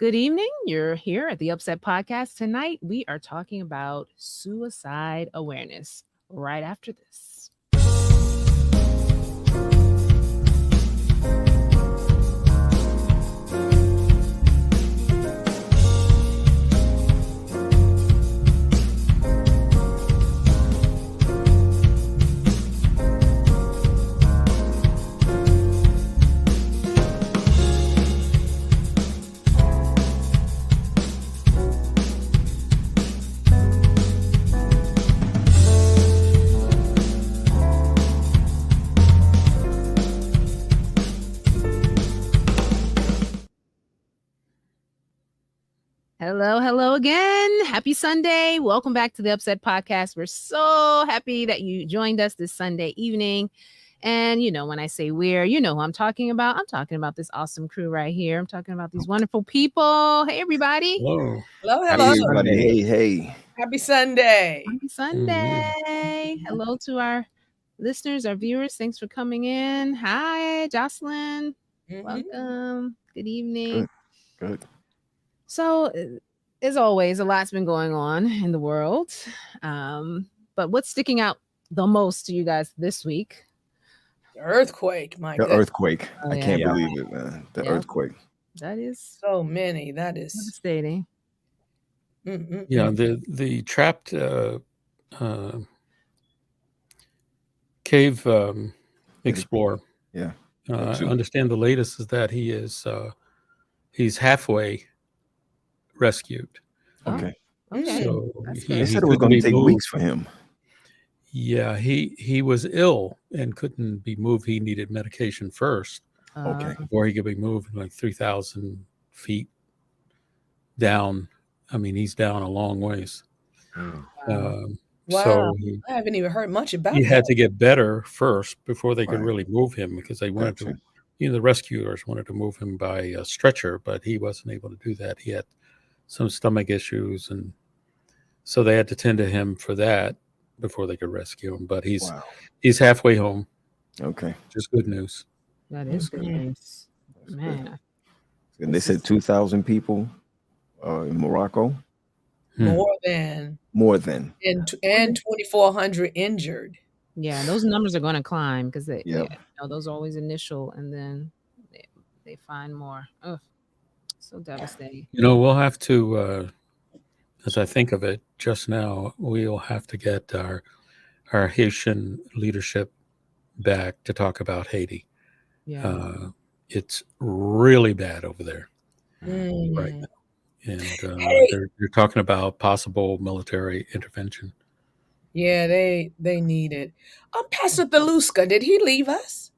Good evening. You're here at the UpSet podcast. Tonight, we are talking about suicide awareness right after this. Hello again. Happy Sunday. Welcome back to the UpSet podcast. We're so happy that you joined us this Sunday evening. And when I say we're, you know who I'm talking about. I'm talking about this awesome crew right here. I'm talking about these wonderful people. Hey, everybody. Hello. Hello. Happy Sunday. Hey. Happy Sunday. Happy Sunday. Hello to our listeners, our viewers. Thanks for coming in. Hi, Jocelyn. Welcome. Good evening. Good. So, as always, a lot's been going on in the world. But what's sticking out the most to you guys this week? The earthquake, my The goodness. earthquake. Oh, I yeah. can't believe it, man. The earthquake. That is So many. That is devastating. Yeah, the trapped cave explorer. Yeah. I understand the latest is that he's halfway rescued. Okay. Okay. So They said it was going to take weeks for him. Yeah, he was ill and couldn't be moved. He needed medication first. Okay. Before he could be moved, like 3,000 feet down. I mean, he's down a long ways. Wow. So I haven't even heard much about he that. had to get better first before they could Right. really move him, because they wanted Gotcha. to, the rescuers wanted to move him by a stretcher, but he wasn't able to do that. He had some stomach issues, and so they had to tend to him for that before they could rescue him. But he's halfway home. Okay. Just good news. That is good news. That's Man. And they said 2,000 people in Morocco. More than and 2,400 injured. Yeah, those numbers are going to climb because Yep. those are always initial, and then they find more. Oh, so devastating. We'll have to, as I think of it just now, we'll have to get our Haitian leadership back to talk about Haiti. Yeah. It's really bad over there right now. And they're talking about possible military intervention. Yeah, they need it. Pastor Beluska, did he leave us?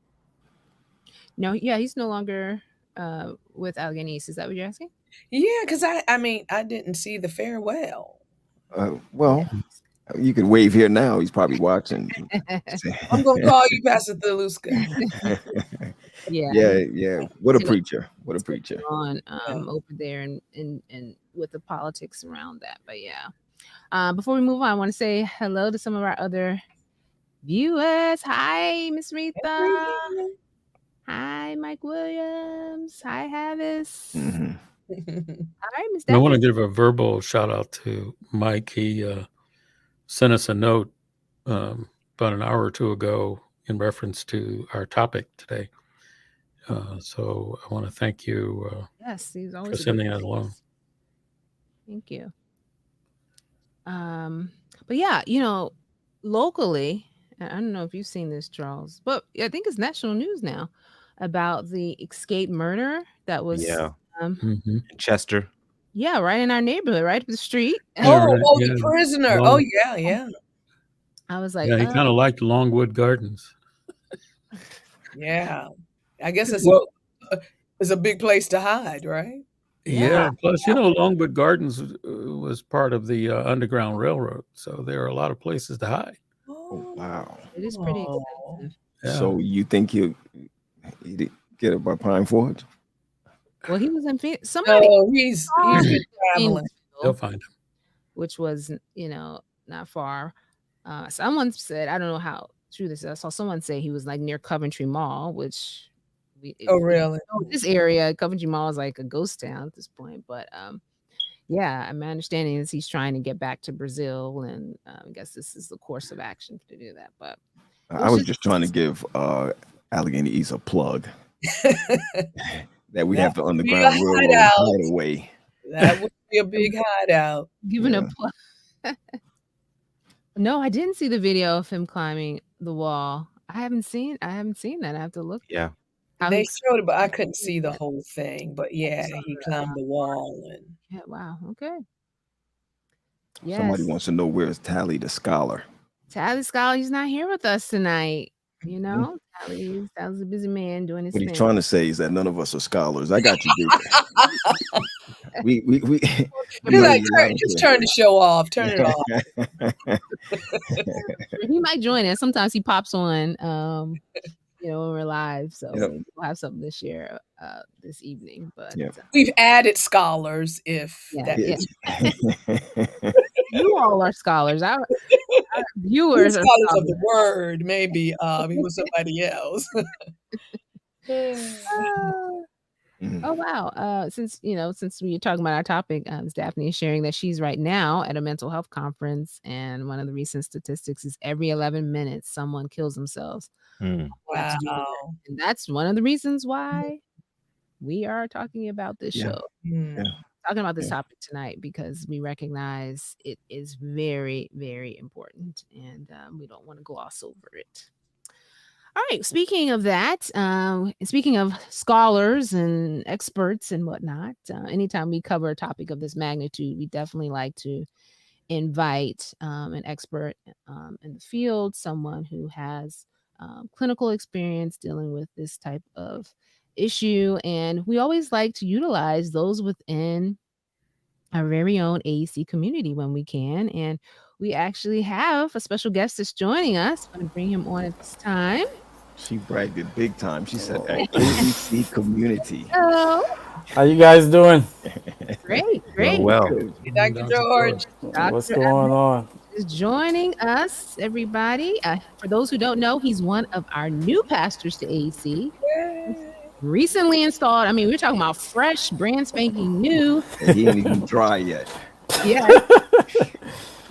No, yeah, he's no longer with Alleghenies. Is that what you're asking? Yeah, because I didn't see the farewell. Well, you could wave here now. He's probably watching. I'm going to call you Pastor Beluska. Yeah. What a preacher. What a preacher. On over there and with the politics around that. But yeah. Before we move on, I want to say hello to some of our other viewers. Hi, Miss Rita. Hi, Mike Williams. Hi, Havis. All right, Miss I want to give a verbal shout out to Mike. He sent us a note about an hour or two ago in reference to our topic today. So I want to thank you yes, he's always for sending that along. Thank you. But yeah, locally, I don't know if you've seen this, Charles, but I think it's national news now about the escaped murder that was in Chester. Yeah, right in our neighborhood, right up the street. The prisoner. Yeah. I was like, yeah, he kind of liked Longwood Gardens. Yeah, I guess it's a big place to hide, right? Yeah. Plus, Longwood Gardens was part of the Underground Railroad, so there are a lot of places to hide. Oh, wow. It is pretty expensive. Yeah. So you think he'd get it by Pine Forge? Well, he was in Phoenix. Somebody. Oh, he's been traveling. They'll find him. Which was, not far. Someone said, I don't know how true this is. I saw someone say he was like near Coventry Mall, which Oh, really? this area, Coventry Mall, is like a ghost town at this point. But yeah, my understanding is he's trying to get back to Brazil, and I guess this is the course of action to do that. But it I was was just just trying to give Allegheny East a plug that we That have the would be a Underground Railroad hideout. hideaway. That would be a big hideout. giving a Yeah. plug. No, I didn't see the video of him climbing the wall. I haven't seen that. I have to look Yeah. how They he showed it, but I couldn't see the whole thing. But yeah, saw he the climbed the wall and yeah, wow. Okay. Somebody Yes. wants to know where's Tally the scholar. Tally Scott, he's not here with us tonight. You Mhm. know, Tally's a busy man doing his What he's thing. trying to say is that none of us are scholars. I got you, baby. we you're like, loud and just clear. turn the show off. Turn it off. He might join us. Sometimes he pops on, when we're live. So Yep. we'll have something to share this evening. But Yep. We've added scholars if yeah, that yeah. You all are scholars. Our We're viewers are scholars of scholars. the word. Maybe he was somebody else. Mhm. Oh wow! Since we're talking about our topic, Daphne is sharing that she's right now at a mental health conference, and one of the recent statistics is every 11 minutes someone kills themselves. Mm. That's doing that. Wow. And that's one of the reasons why we are talking about this Yeah. show, Hmm. Yeah. talking about this Yeah. topic tonight, because we recognize it is very, very important, and we don't want to gloss over it. All right. Speaking of that, speaking of scholars and experts and whatnot, anytime we cover a topic of this magnitude, we definitely like to invite an expert in the field, someone who has clinical experience dealing with this type of issue. And we always like to utilize those within our very own AEC community when we can. And we actually have a special guest that's joining us. I'm going to bring him on at this time. She bragged it big time. She said AEC community. Hello. How you guys doing? Great. Well, Good. Hey, Dr. George. What's Dr. going on? is joining us, everybody. For those who don't know, he's one of our new pastors to AEC. Recently installed. I mean, we're talking about fresh, brand spanking new. And he ain't even dry yet. Yeah.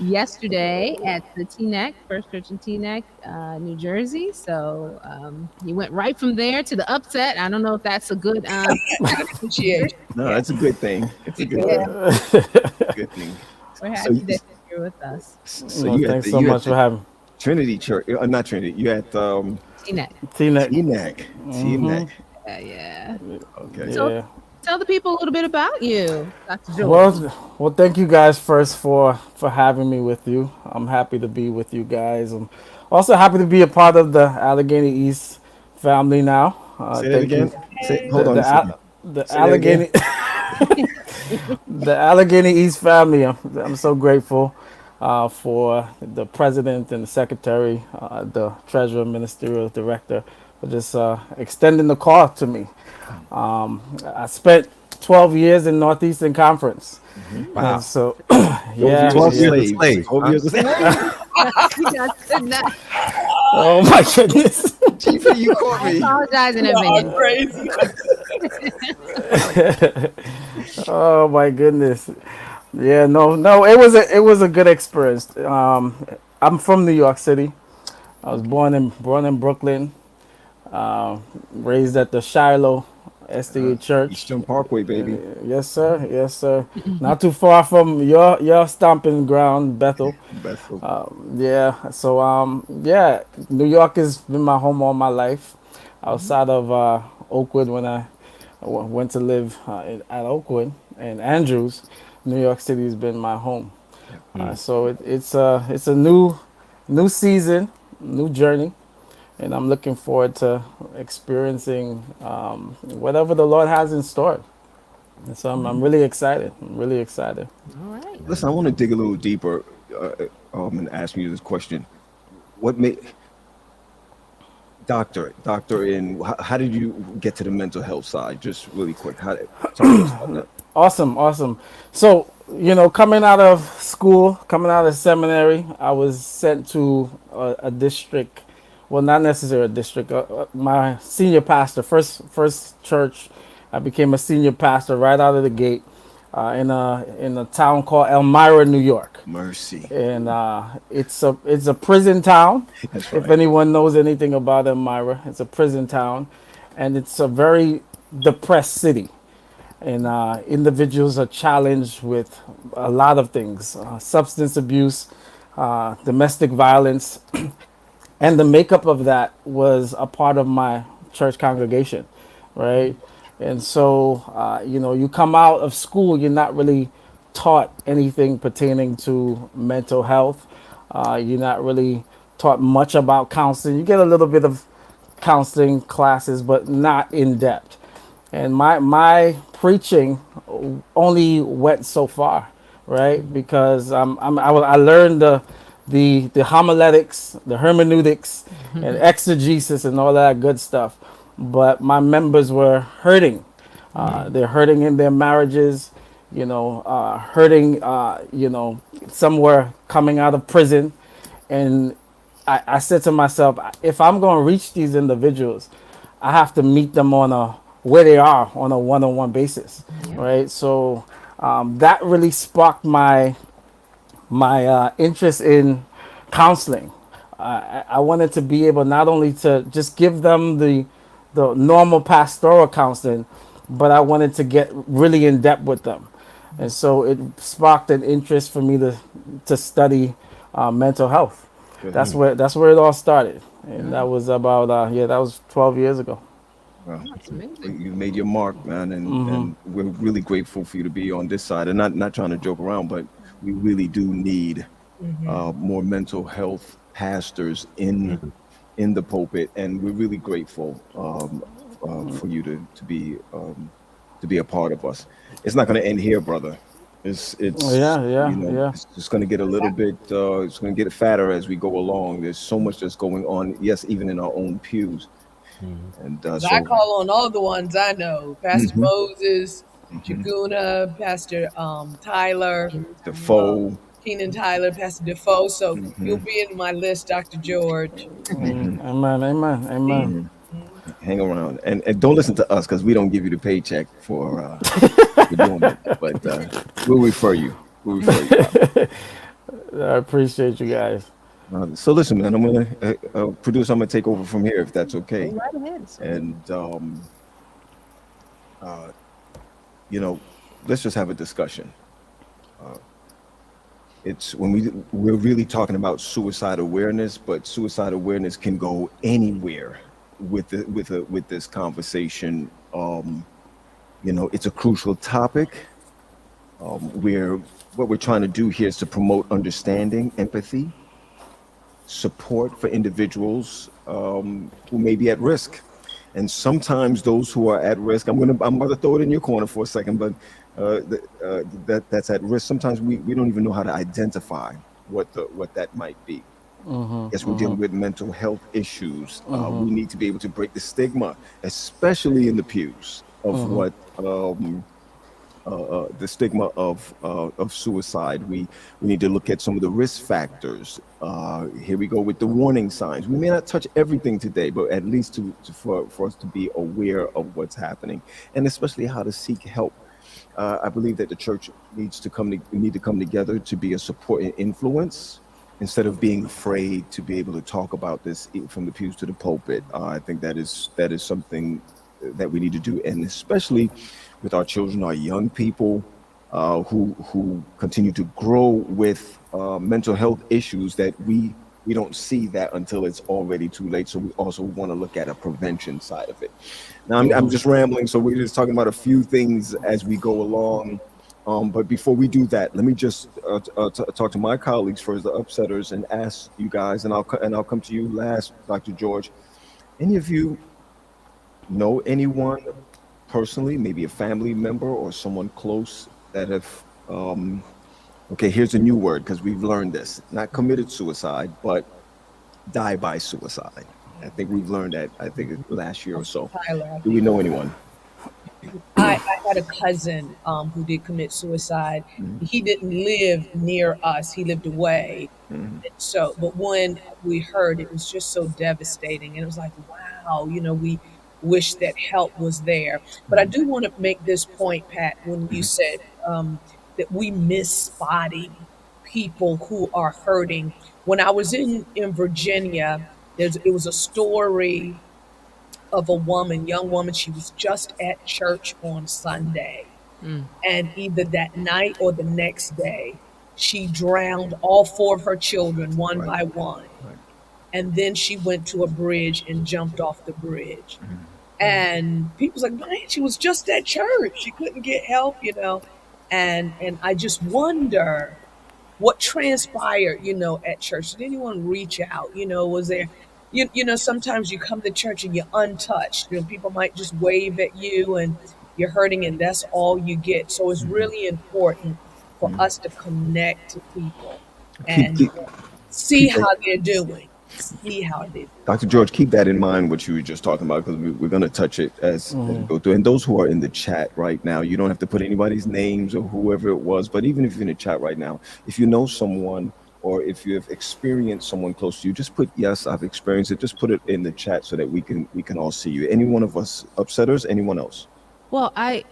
Yesterday at the Teaneck, First Church in Teaneck, New Jersey. So he went right from there to the UpSet. I don't know if that's a good Appreciate No, that's a good thing. It's a good Yeah. thing. Good thing. We're So happy you- that you're here with us. So Well, you thanks at so you much at for having Trinity Church, not Trinity. You at Teaneck. Tina. Teaneck. Teaneck. Yeah. Okay. So- Yeah. Tell the people a little bit about you, Dr. George. Well, thank you guys first for having me with you. I'm happy to be with you guys. I'm also happy to be a part of the Allegheny East family now. Say that Thank again. you. Hold on a second. The Say that again. Allegheny, the Allegheny East family. I'm so grateful for the president and the secretary, the treasurer, ministerial director, for just extending the call to me. I spent 12 years in Northeastern Conference. wow. And so, 12 yeah, years yeah. of slaves. 12 years of slaves. You guys said that. Oh my goodness. Chief, you caught I me. apologize in you. Y'all advance. crazy. Oh my goodness. Yeah, no, it was a good experience. I'm from New York City. I was born in Brooklyn. Raised at the Shiloh SDA Church. Eastern Parkway, baby. Yes, sir. Yes, sir. Not too far from your stomping ground, Bethel. Bethel. Yeah. So yeah, New York has been my home all my life. Outside of Oakwood, when I went to live at Oakwood and Andrews, New York City has been my home. So it's a new season, new journey, and I'm looking forward to experiencing whatever the Lord has in store. And so I'm really excited. I'm really excited. All right. Listen, I want to dig a little deeper and ask you this question. What made doctor, and how did you get to the mental health side? Just really quick. Talk to us about that. Awesome. So, coming out of school, coming out of seminary, I was sent to a district well, not necessarily a district. My senior pastor, first church, I became a senior pastor right out of the gate, in a town called Elmira, New York, Mercy. and it's a prison town. That's If right. anyone knows anything about Elmira, it's a prison town, and it's a very depressed city. And individuals are challenged with a lot of things: substance abuse, domestic violence, and the makeup of that was a part of my church congregation, right? And so, you come out of school, you're not really taught anything pertaining to mental health. You're not really taught much about counseling. You get a little bit of counseling classes, but not in depth. And my preaching only went so far, right? Because I learned the homiletics, the hermeneutics, and exegesis, and all that good stuff. But my members were hurting. They're hurting in their marriages, hurting. Some were coming out of prison, and I said to myself, if I'm going to reach these individuals, I have to meet them on a where they are on a one-on-one basis, Yeah. right? So that really sparked my interest in counseling. I wanted to be able not only to just give them the normal pastoral counseling, but I wanted to get really in depth with them, and so it sparked an interest for me to study mental health. Good. That's where it all started, and that Wow. was about that was 12 years ago. Well, That's amazing. you made your mark, man, and we're really grateful for you to be on this side. And not trying to joke around, but we really do need more mental health pastors in the pulpit, and we're really grateful for you to be a part of us. It's not going to end here, brother. It's Yeah, yeah, yeah. it's just going to get a little bit. It's going to get fatter as we go along. There's so much that's going on. Yes, even in our own pews, and 'Cause I so. call on all the ones I know: Pastor Mhm, Moses, mhm. Chaguna, Pastor Tyler, Human uh, Defoe. Keenan Tyler, Pastor Defoe. So you'll Mhm, be in my list, Dr. George. mhm, Amen, amen, amen. mhm. Hang around and don't listen to us because we don't give you the paycheck for doing it. But we'll refer you. We'll refer you out. I appreciate you guys. So listen, man. I'm gonna produce. I'm gonna take over from here if that's Go okay. right ahead, sir. And uh, you know, let's just have a discussion. Uh, it's when we're really talking about suicide awareness, but suicide awareness can go anywhere with this conversation. It's a crucial topic. Where what we're trying to do here is to promote understanding, empathy, support for individuals who may be at risk. And sometimes those who are at risk, I'm about to throw it in your corner for a second, but that's at risk. Sometimes we don't even know how to identify what that might be. Yes, we're dealing with mental health issues. We need to be able to break the stigma, especially in the pews, of what the stigma of suicide. We need to look at some of the risk factors. Here we go with the warning signs. We may not touch everything today, but at least for us to be aware of what's happening, and especially how to seek help. I believe that the church need to come together to be a support and influence instead of being afraid to be able to talk about this from the pews to the pulpit. I think that is something that we need to do, and especially with our children, our young people who continue to grow with mental health issues that we don't see that until it's already too late. So we also want to look at a prevention side of it. Now I'm just rambling, so we're just talking about a few things as we go along. But before we do that, let me just talk to my colleagues first, the upsetters, and ask you guys, and I'll come to you last, Dr. George. Any of you know anyone personally, maybe a family member or someone close that have okay, here's a new word because we've learned this: not committed suicide, but die by suicide. I think we've learned that. I think last year or Pastor so. Tyler, I Do we think. know anyone? I had a cousin who did commit suicide. He didn't live near us; he lived away. So, but when we heard, it was just so devastating, and it was like, wow, we wish that help was there. But I do want to make this point, Pat, when you said that we miss spotting people who are hurting. When I was in Virginia, it was a story of a woman, young woman. She was just at church on Sunday, Mm. and either that night or the next day, she drowned all four of her children one Right. by one. Right. And then she went to a bridge and jumped off the bridge. And people's like, man, she was just at church. She couldn't get help. And I just wonder what transpired, at church. Did anyone reach out? Was there, sometimes you come to church and you're untouched. People might just wave at you and you're hurting and that's all you get. So it's really important for us to connect to people Keep, and keep, see keep how that, they're doing. See how they're doing. Dr. George, keep that in mind, what you were just talking about, because we're going to touch it as we go through. And those who are in the chat right now, you don't have to put anybody's names or whoever it was, but even if you're in the chat right now, if you know someone or if you have experienced someone close to you, just put, yes, I've experienced it. Just put it in the chat so that we can all see you. Any one of us upsetters, anyone else? Well, I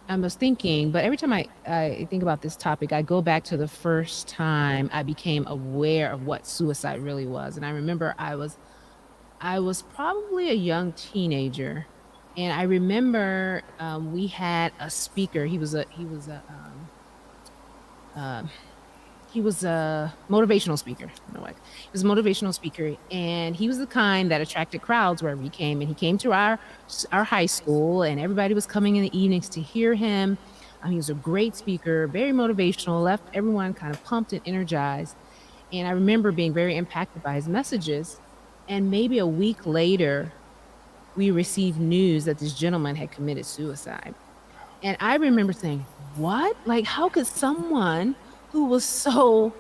was thinking, but every time I think about this topic, I go back to the first time I became aware of what suicide really was. And I remember I was probably a young teenager, and I remember we had a speaker. He was a motivational speaker. No, like, he was a motivational speaker, and he was the kind that attracted crowds wherever he came. And he came to our high school, and everybody was coming in the evenings to hear him. He was a great speaker, very motivational, left everyone kind of pumped and energized. And I remember being very impacted by his messages. And maybe a week later, we received news that this gentleman had committed suicide. And I remember saying, what? Like, how could someone who was so,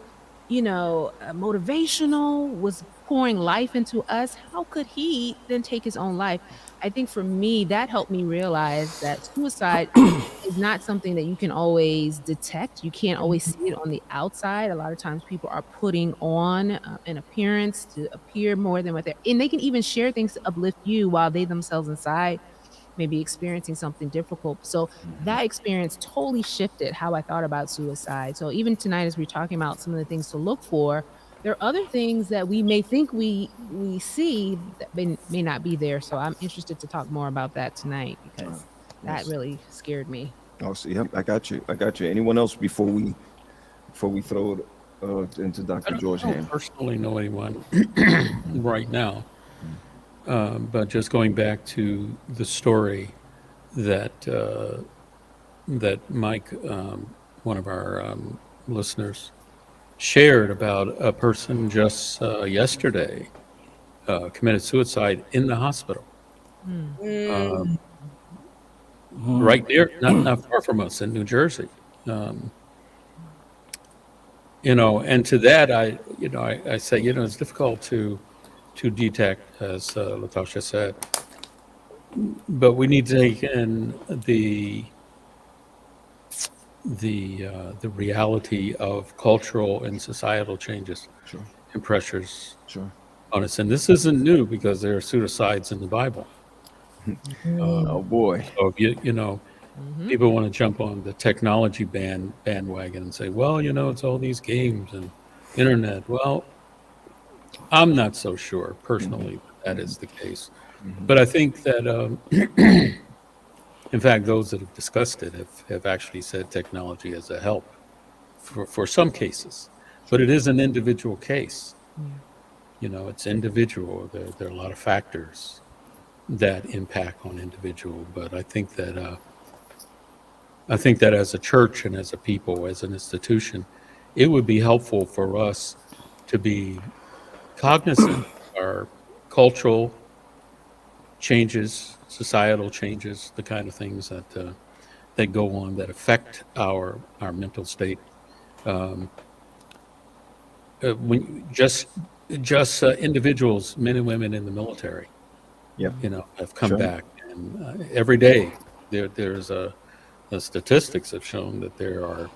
motivational, was pouring life into us, how could he then take his own life? I think for me, that helped me realize that suicide is not something that you can always detect. You can't always see it on the outside. A lot of times people are putting on an appearance to appear more than what they're, and they can even share things to uplift you while they themselves inside maybe experiencing something difficult. So that experience totally shifted how I thought about suicide. So even tonight, as we're talking about some of the things to look for, there are other things that we may think we see that may not be there. So I'm interested to talk more about that tonight because that Yes. really scared me. Oh, so, yep, I got you. Anyone else before we throw it into Dr. George's I don't hand? personally know anyone right now, but just going back to the story that that Mike, one of our listeners, shared about a person just yesterday committed suicide in the hospital, Mm. right near, not far from us in New Jersey. Um, and to that, I say, it's difficult to detect, as Latasha said, but we need to take in the reality of cultural and societal changes Sure, and pressures sure. on us. And this isn't new because there are suicides in the Bible. Oh boy. So if people want to jump on the technology bandwagon and say, well, it's all these games and internet. Well, I'm not so sure personally that is the case. But I think that, in fact, those that have discussed it have actually said technology as a help for some cases. But it is an individual case. It's individual. There are a lot of factors that impact on individual. But I think that as a church and as a people, as an institution, it would be helpful for us to be cognizant of our cultural changes, societal changes, the kind of things that go on that affect our mental state. When just individuals, men and women in the military, Yep. have come Sure. back And every day, there's the statistics have shown that there are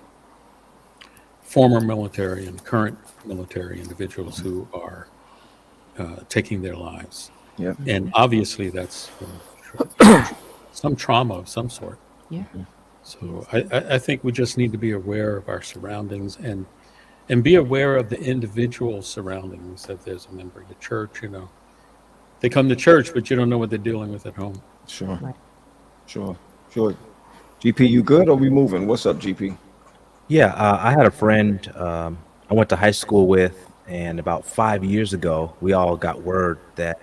former military and current military individuals who are taking their lives. Yeah. And obviously, that's from some trauma of some sort. Yeah. So I think we just need to be aware of our surroundings and be aware of the individual surroundings. If there's a member of the church, they come to church, but you don't know what they're dealing with at home. Sure. Right. Sure. Sure. GP, you good? Or we moving? What's up, GP? Yeah, I had a friend I went to high school with, and about 5 years ago, we all got word that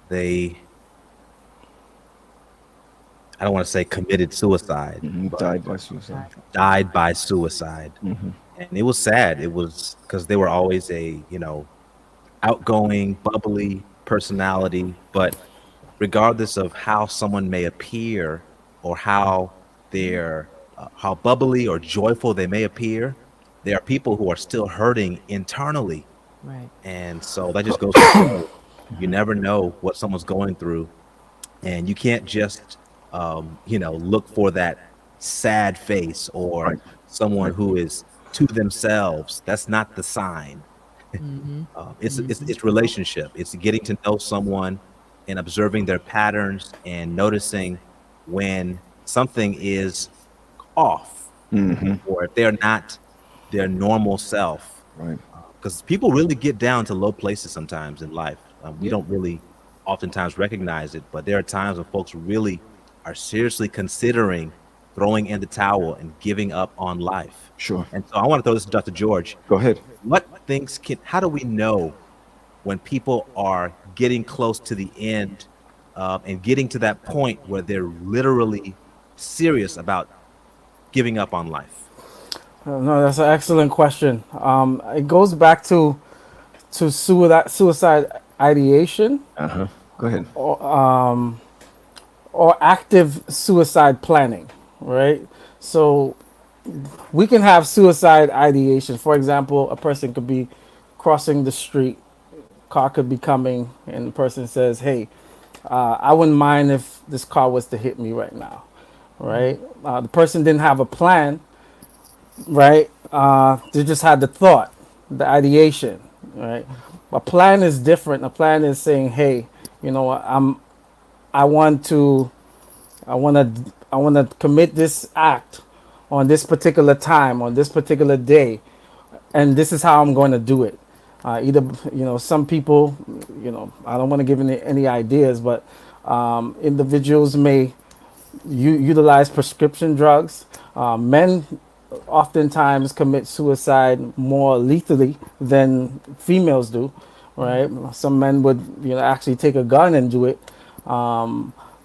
they, I don't want to say committed suicide, but Died by suicide. died by suicide. And it was sad. It was because they were always outgoing, bubbly personality, but regardless of how someone may appear or how bubbly or joyful they may appear, there are people who are still hurting internally. Right. And so that just goes to show you never know what someone's going through, and you can't just look for that sad face or Right. someone who is to themselves. That's not the sign. It's relationship. It's getting to know someone and observing their patterns and noticing when something is off, or if they're not their normal self. Right. Because people really get down to low places sometimes in life. We don't really oftentimes recognize it, but there are times when folks really are seriously considering throwing in the towel and giving up on life. Sure. And so I want to throw this to Dr. George. Go ahead. How do we know when people are getting close to the end and getting to that point where they're literally serious about giving up on life? No, that's an excellent question. It goes back to suicide ideation Go ahead. or active suicide planning, right? So we can have suicide ideation. For example, a person could be crossing the street, car could be coming, and the person says, "Hey, I wouldn't mind if this car was to hit me right now," right? The person didn't have a plan, right? They just had the thought, the ideation, right? A plan is different. A plan is saying, "Hey, you know what? I want to, I want to, I want to commit this act on this particular time, on this particular day, and this is how I'm going to do it." Either, some people, I don't want to give any ideas, but individuals may utilize prescription drugs. Men oftentimes commit suicide more lethally than females do, right? Some men would, actually take a gun and do it.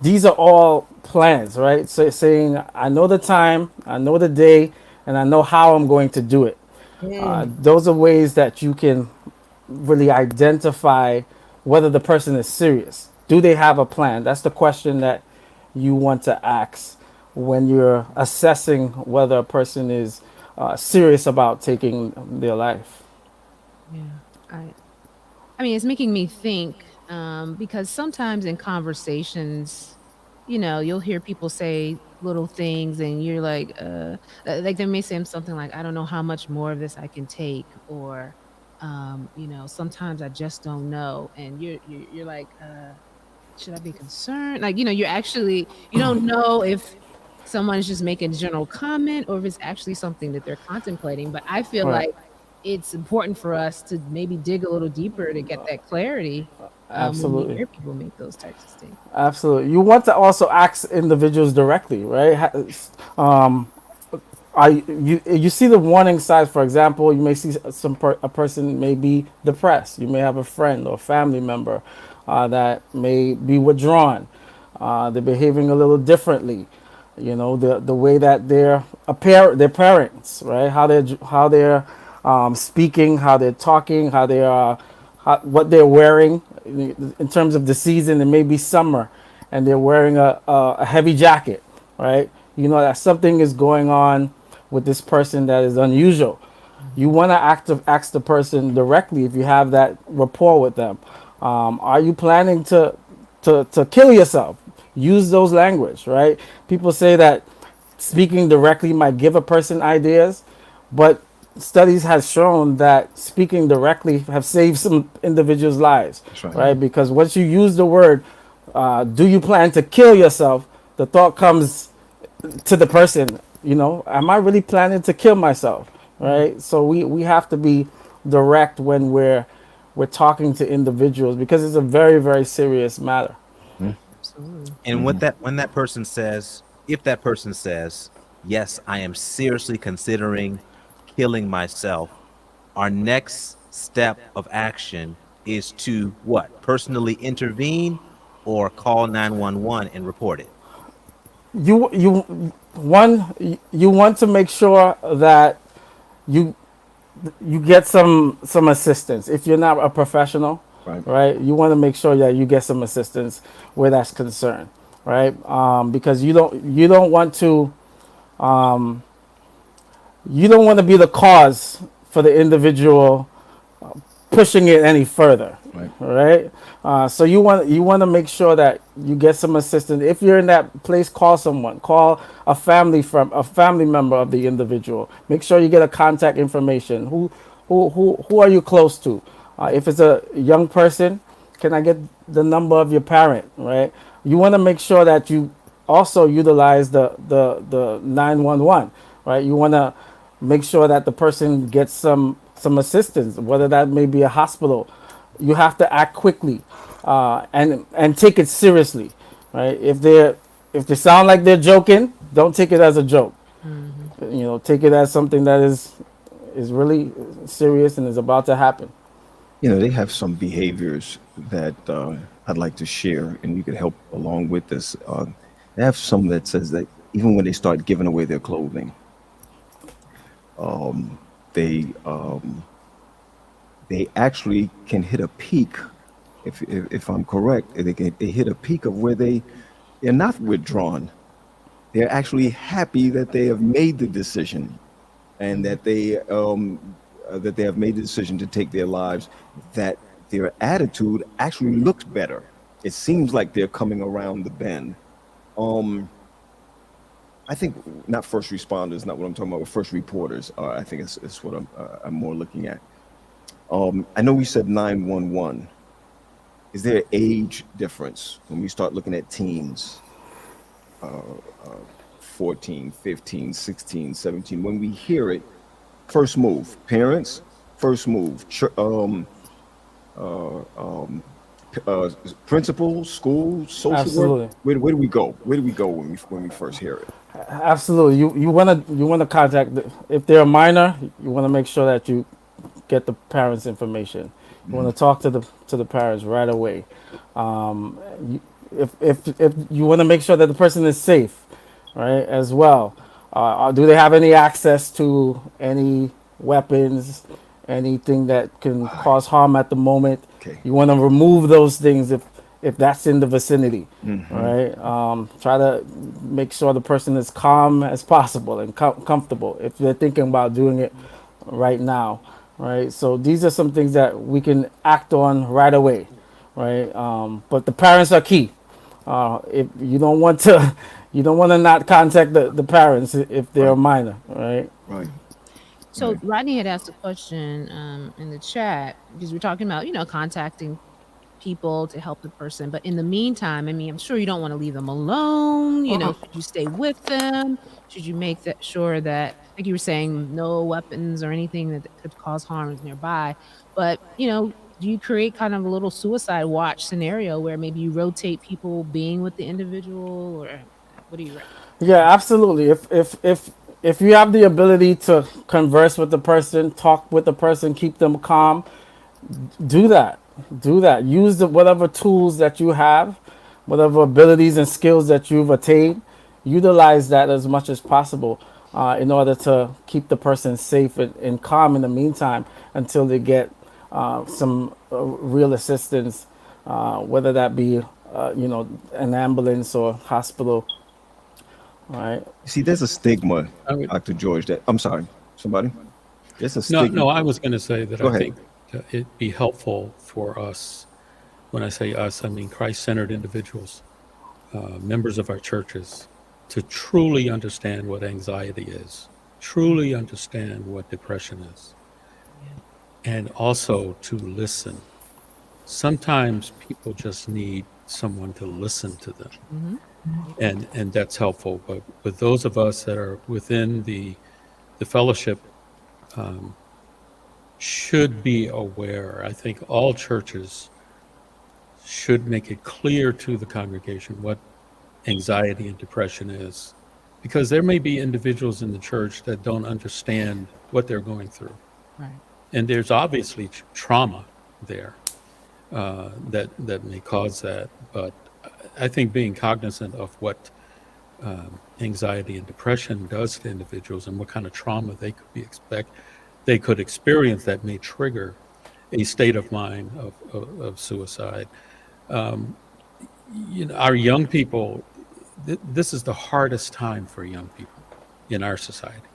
These are all plans, right? So saying, I know the time, I know the day, and I know how I'm going to do it. Those are ways that you can really identify whether the person is serious. Do they have a plan? That's the question that you want to ask when you're assessing whether a person is serious about taking their life. Yeah. I mean, it's making me think because sometimes in conversations, you'll hear people say little things and you're like they may say something like, I don't know how much more of this I can take, or sometimes I just don't know. And you're like, should I be concerned? Like, you don't know if someone's just making a general comment or if it's actually something that they're contemplating. But I feel Right. like it's important for us to maybe dig a little deeper to get that clarity when we Absolutely. hear people make those types of statements. Absolutely. You want to also ask individuals directly, right? You see the warning signs. For example, you may see a person may be depressed. You may have a friend or family member that may be withdrawn. They're behaving a little differently. The way that their parents, right? How they're speaking, how they're talking, what they're wearing. In terms of the season, it may be summer, and they're wearing a heavy jacket, right? You know that something is going on with this person that is unusual. You want to ask the person directly if you have that rapport with them. Are you planning to to kill yourself. Use those language, right? People say that speaking directly might give a person ideas, but studies has shown that speaking directly have saved some individuals' lives, That's right. right? Because once you use the word, do you plan to kill yourself? The thought comes to the person, am I really planning to kill myself, right? So we have to be direct when we're talking to individuals because it's a very, very serious matter. Absolutely. And when that person says, if that person says, yes, I am seriously considering killing myself, our next step of action is to what? Personally intervene or call 911 and report it. You want to make sure that you you get some assistance if you're not a professional, Right. right? You want to make sure that you get some assistance where that's concerned, right? Because you don't want to be the cause for the individual pushing it any further, Right. right? So you want to make sure that you get some assistance. If you're in that place, call someone, call a family member of the individual. Make sure you get a contact information. Who are you close to? If it's a young person, can I get the number of your parent, right? You want to make sure that you also utilize the 911, right? You want to make sure that the person gets some assistance, whether that may be a hospital. You have to act quickly, and take it seriously, right? If they sound like they're joking, don't take it as a joke. Take it as something that is really serious and is about to happen. They have some behaviors that I'd like to share, and you could help along with this. They have some that says that even when they start giving away their clothing, they actually can hit a peak. If I'm correct, they hit a peak of where they're not withdrawn. They're actually happy that they have made the decision, and that they have made the decision to take their lives. That their attitude actually looks better. It seems like they're coming around the bend. I think not first responders, not what I'm talking about. But first reporters. I think it's what I'm more looking at. I know we said 911. Is there an age difference when we start looking at teens, 14, 15, 16, 17? When we hear it, first move, parents, first move, principal, school, social Absolutely. work. Where do we go? Where do we go when we first hear it? Absolutely. You want to contact if they're a minor. You want to make sure that you get the parents' information. You want to talk to the parents right away. If you want to make sure that the person is safe, right, as well. Do they have any access to any weapons, anything that can cause harm at the moment? Okay. You want to remove those things if that's in the vicinity, right? Try to make sure the person is calm as possible and comfortable if they're thinking about doing it right now, right? So these are some things that we can act on right away, right? But the parents are key. If you don't want to, you don't want to not contact the parents if they're a minor, right? Right. So Rodney had asked a question in the chat because we're talking about, contacting people to help the person. But in the meantime, I mean, I'm sure you don't want to leave them alone. Should you stay with them? Should you make that sure that, like you were saying, no weapons or anything that could cause harm is nearby? But, do you create kind of a little suicide watch scenario where maybe you rotate people being with the individual, or what do you recommend? Yeah, absolutely. If you have the ability to converse with the person, talk with the person, keep them calm, do that. Do that. Use whatever tools that you have, whatever abilities and skills that you've attained. Utilize that as much as possible in order to keep the person safe and calm in the meantime until they get some real assistance, whether that be an ambulance or hospital. All right. See, there's a stigma, I would, Dr. George. That I'm sorry, somebody. There's a no, stigma. I was going to say that Go I ahead. think it'd be helpful for us when I say us, I mean Christ-centered individuals, members of our churches, to truly understand what anxiety is, truly understand what depression is, Yeah. and also to listen. Sometimes people just need someone to listen to them, Mm-hmm. and that's helpful. But with those of us that are within the fellowship, um, should be aware. I think all churches should make it clear to the congregation what anxiety and depression is, because there may be individuals in the church that don't understand what they're going through, Right. and there's obviously trauma there, that may cause that. But I think being cognizant of what anxiety and depression does to individuals and what kind of trauma they could experience that may trigger a state of mind of suicide. Um, our young people, this is the hardest time for young people in our society.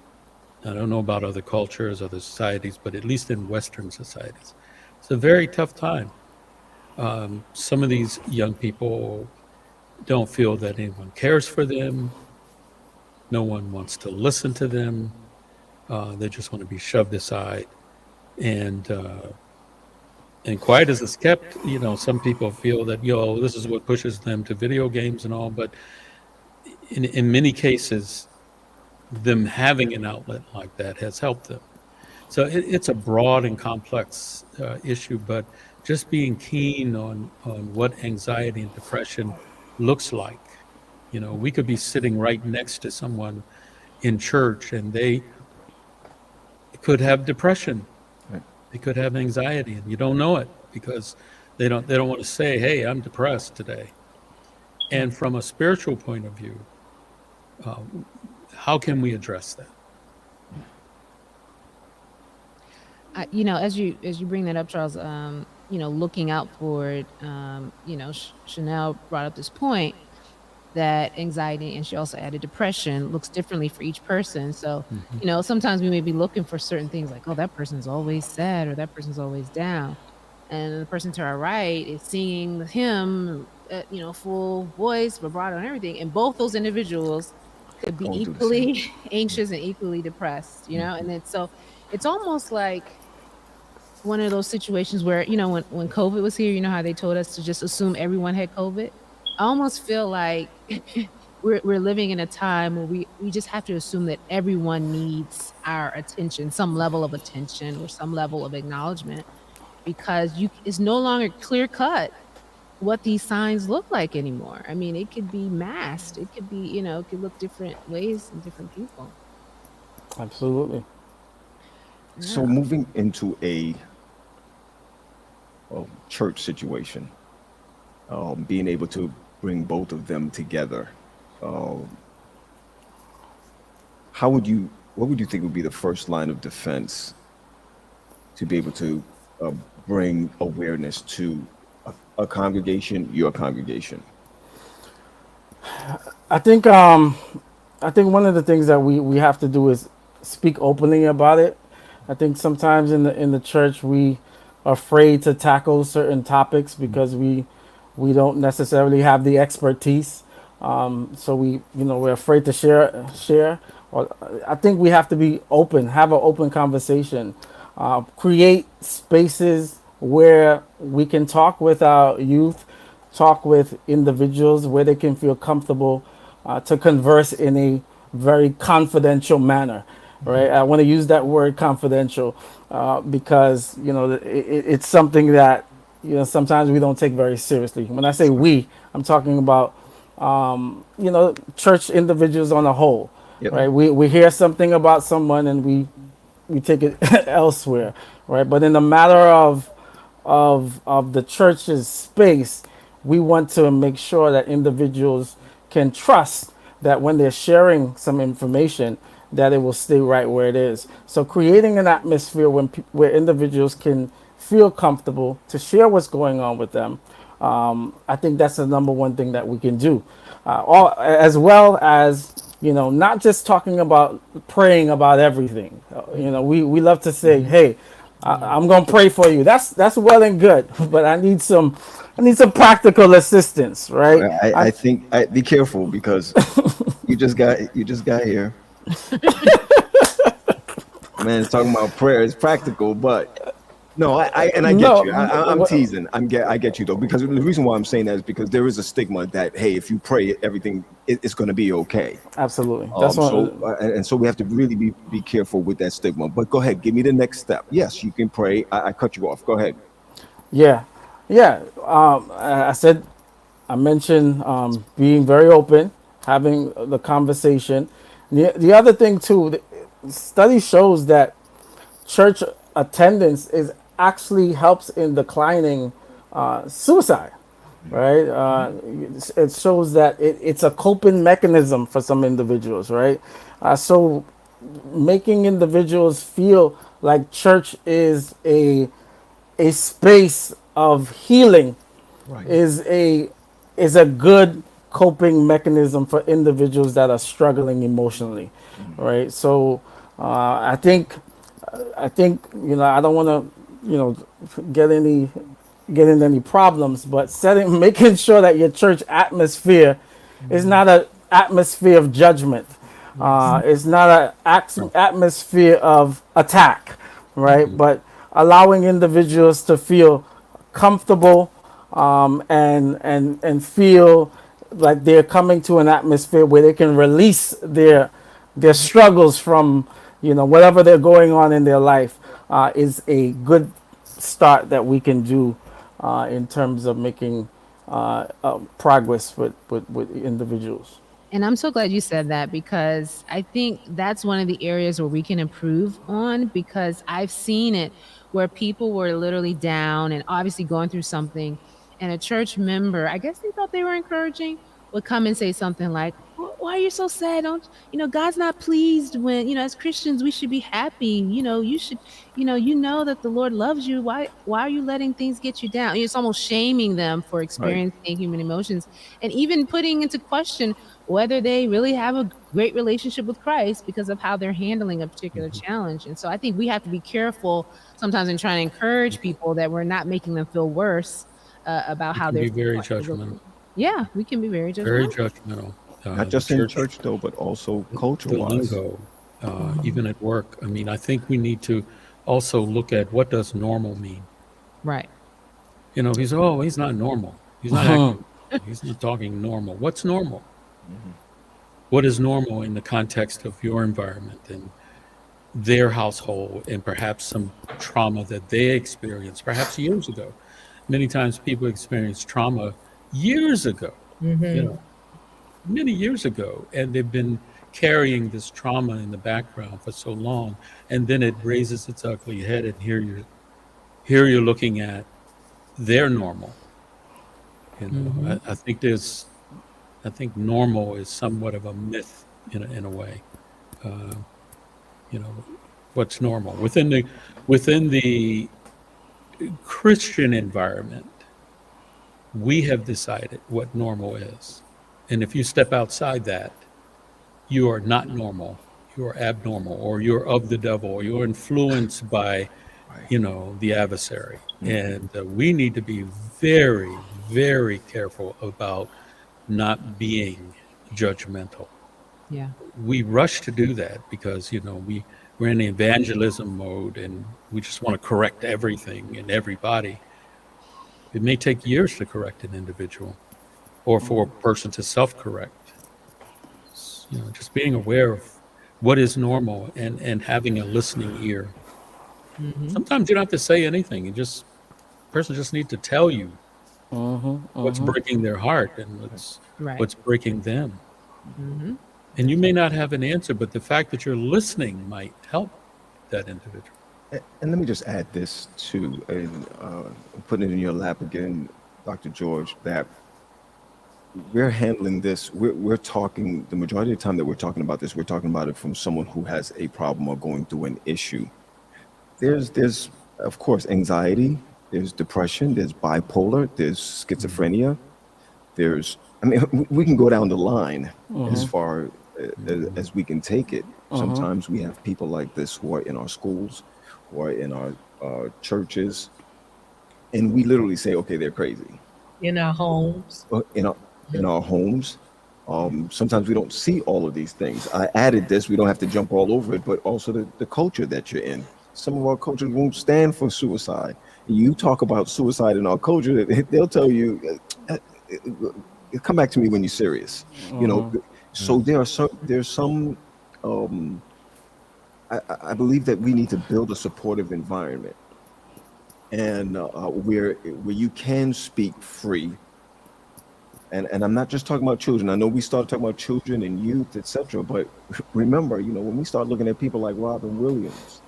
I don't know about other cultures, other societies, but at least in Western societies, it's a very tough time. Some of these young people don't feel that anyone cares for them. No one wants to listen to them. They just want to be shoved aside. And quiet as it's kept, some people feel that, this is what pushes them to video games and all. But in many cases, them having an outlet like that has helped them. So it's a broad and complex issue, but just being keen on what anxiety and depression looks like. We could be sitting right next to someone in church, and they could have depression, Right. they could have anxiety, and you don't know it because they don't want to say, "Hey, I'm depressed today." And from a spiritual point of view, uh, how can we address that? As you bring that up, Charles, looking out for it, Chanel brought up this point that anxiety, and she also added depression, looks differently for each person. So, Mhm. sometimes we may be looking for certain things like, oh, that person's always sad or that person's always down. And the person to our right is singing the hymn, full voice, vibrato, and everything. And both those individuals could be Going through the same. equally anxious and equally depressed, and then so it's almost like one of those situations where, when COVID was here, how they told us to just assume everyone had COVID. I almost feel like we're living in a time where we just have to assume that everyone needs our attention, some level of attention or some level of acknowledgement, because it's no longer clear cut what these signs look like anymore. I mean, it could be masked. It could be, it could look different ways in different people. Absolutely. So Yeah. moving into a church situation, being able to bring both of them together, um, what would you think would be the first line of defense to be able to uh, bring awareness to a congregation, your congregation? I think I think one of the things that we have to do is speak openly about it. I think sometimes in the church we are afraid to tackle certain topics because we don't necessarily have the expertise. So we're afraid to share. Or I think we have to be open, have an open conversation, create spaces where we can talk with our youth, talk with individuals where they can feel comfortable to converse in a very confidential manner, right? I want to use that word confidential because it's something that sometimes we don't take very seriously. When I say Sure. we, I'm talking about church individuals on a whole, Yep. right? We hear something about someone and we take it elsewhere, right? But in the matter of the church's space, we want to make sure that individuals can trust that when they're sharing some information, that it will stay right where it is. So creating an atmosphere where individuals can feel comfortable to share what's going on with them. I think that's the number one thing that we can do, as well as not just talking about praying about everything. We love to say, hey, Yeah. I'm gonna pray for you. That's well and good, but I need some practical assistance, right? I think be careful because you just got here. Man, it's talking about prayer. It's practical, but no, I get No, you. I'm teasing. I get you though, because the reason why I'm saying that is because there is a stigma that, hey, if you pray, everything it's going to be okay. absolutely. That's So one. and so we have to really be careful with that stigma. But go ahead, give me the next step. Yes, you can pray. I cut you off. Go ahead. Yeah, yeah. I said I mentioned being very open, having the conversation. The other thing too, the study shows that church attendance is actually helps in declining suicide. Right, it shows that it's a coping mechanism for some individuals. Right, so making individuals feel like church is a space of healing Right. is a good coping mechanism for individuals that are struggling emotionally, right? So I think I don't want to get in any problems, but setting making sure that your church atmosphere is not an atmosphere of judgment. Yes. It's not an atmosphere of attack, right? Mhm. But allowing individuals to feel comfortable and feel like they're coming to an atmosphere where they can release their struggles from whatever they're going on in their life is a good start that we can do in terms of making progress with individuals. And I'm so glad you said that because I think that's one of the areas where we can improve on because I've seen it where people were literally down and obviously going through something. And a church member, I guess they thought they were encouraging, would come and say something like, Why are you so sad? Don't God's not pleased when, as Christians, we should be happy. You should, you know that the Lord loves you. Why are you letting things get you down? It's almost shaming them for Right. experiencing human emotions and even putting into question whether they really have a great relationship with Christ because of how they're handling a particular Mhm. challenge. And so I think we have to be careful sometimes in trying to encourage people that we're not making them feel worse about We how can they're be feeling very like they go judgmental, through. Yeah, we can be very very judgmental. judgmental. Not The just in church, church though, but also culture the wise. lingo, even at work. I mean, I think we need to also look at what does normal mean. Right. He's not normal. He's not acting. He's not talking normal. What's normal? What is normal in the context of your environment and their household and perhaps some trauma that they experienced perhaps years ago. Many times people experience trauma years ago, you know, many years ago, and they've been carrying this trauma in the background for so long, and then it raises its ugly head, and here you're looking at their normal. Hmm. I think normal is somewhat of a myth in a way. Uh, you know, what's normal within the Christian environment, we have decided what normal is. And if you step outside that, you are not normal. You are abnormal, or you're of the devil, or you're influenced by, Right. the adversary. And we need to be very, very careful about not being judgmental. Yeah. We rush to do that because, we're in evangelism mode and we just want to correct everything and everybody. It may take years to correct an individual or for a person to self-correct. Just being aware of what is normal and having a listening ear. Hmm. Sometimes you don't have to say anything. Person just needs to tell you what's breaking their heart and what's Right. what's breaking them. Hmm. And you may not have an answer, but the fact that you're listening might help that individual. And let me just add this too, and put it in your lap again, Dr. George, that we're handling this. We're talking the majority of the time that we're talking about this. We're talking about it from someone who has a problem or going through an issue. There's of course anxiety. There's depression. There's bipolar. There's Mhm. schizophrenia. There's I mean we can go down the line as Mhm. far Mhm. as we can take it. Sometimes we have people like this who are in our schools or in our churches, and we literally say, okay, they're crazy. In our homes. In our homes. Sometimes we don't see all of these things. I added this. We don't have to jump all over it, but also the culture that you're in. Some of our cultures won't stand for suicide. You talk about suicide in our culture, they'll tell you, come back to me when you're serious. You know, so there's some. Um, I believe that we need to build a supportive environment, and where you can speak free. And I'm not just talking about children. I know we started talking about children and youth, etc. But remember, when we start looking at people like Robin Williams,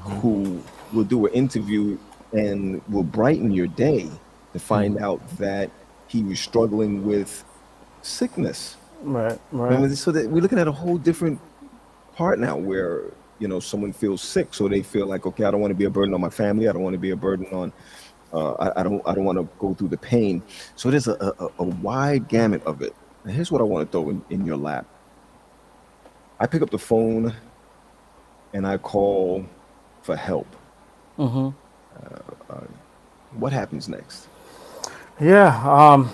who will do an interview and will brighten your day to find out that he was struggling with sickness. Right, right. Remember, so that we're looking at a whole different part now, where someone feels sick, so they feel like, okay, I don't want to be a burden on my family. I don't want to be a burden on. I don't want to go through the pain. So there's a wide gamut of it. And here's what I want to throw in your lap. I pick up the phone and I call for help. What happens next? Yeah,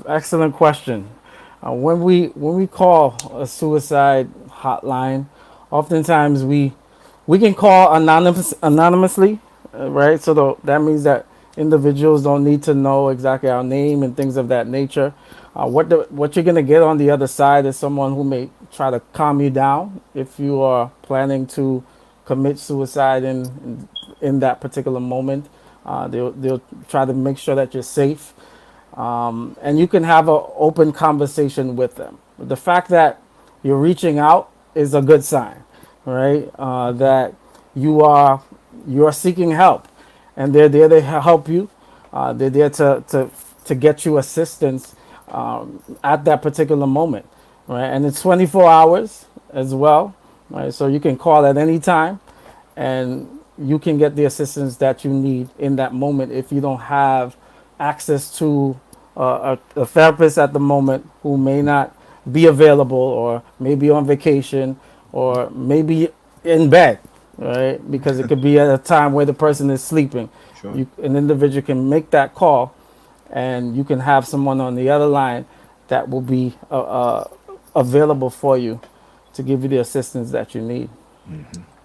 excellent question. When we call a suicide hotline, oftentimes we can call anonymously, right? So that means that individuals don't need to know exactly our name and things of that nature. What you're gonna get on the other side is someone who may try to calm you down if you are planning to commit suicide in that particular moment. They'll try to make sure that you're safe, and you can have an open conversation with them. The fact that you're reaching out is a good sign, right? That you are seeking help, and they're there to help you. They're there to get you assistance at that particular moment, right? And it's 24 hours as well, right? So you can call at any time, and you can get the assistance that you need in that moment if you don't have access to a therapist at the moment who may not be available, or maybe on vacation, or maybe in bed, right? Because it could be at a time where the person is sleeping. Sure. An individual can make that call, and you can have someone on the other line that will be available for you to give you the assistance that you need.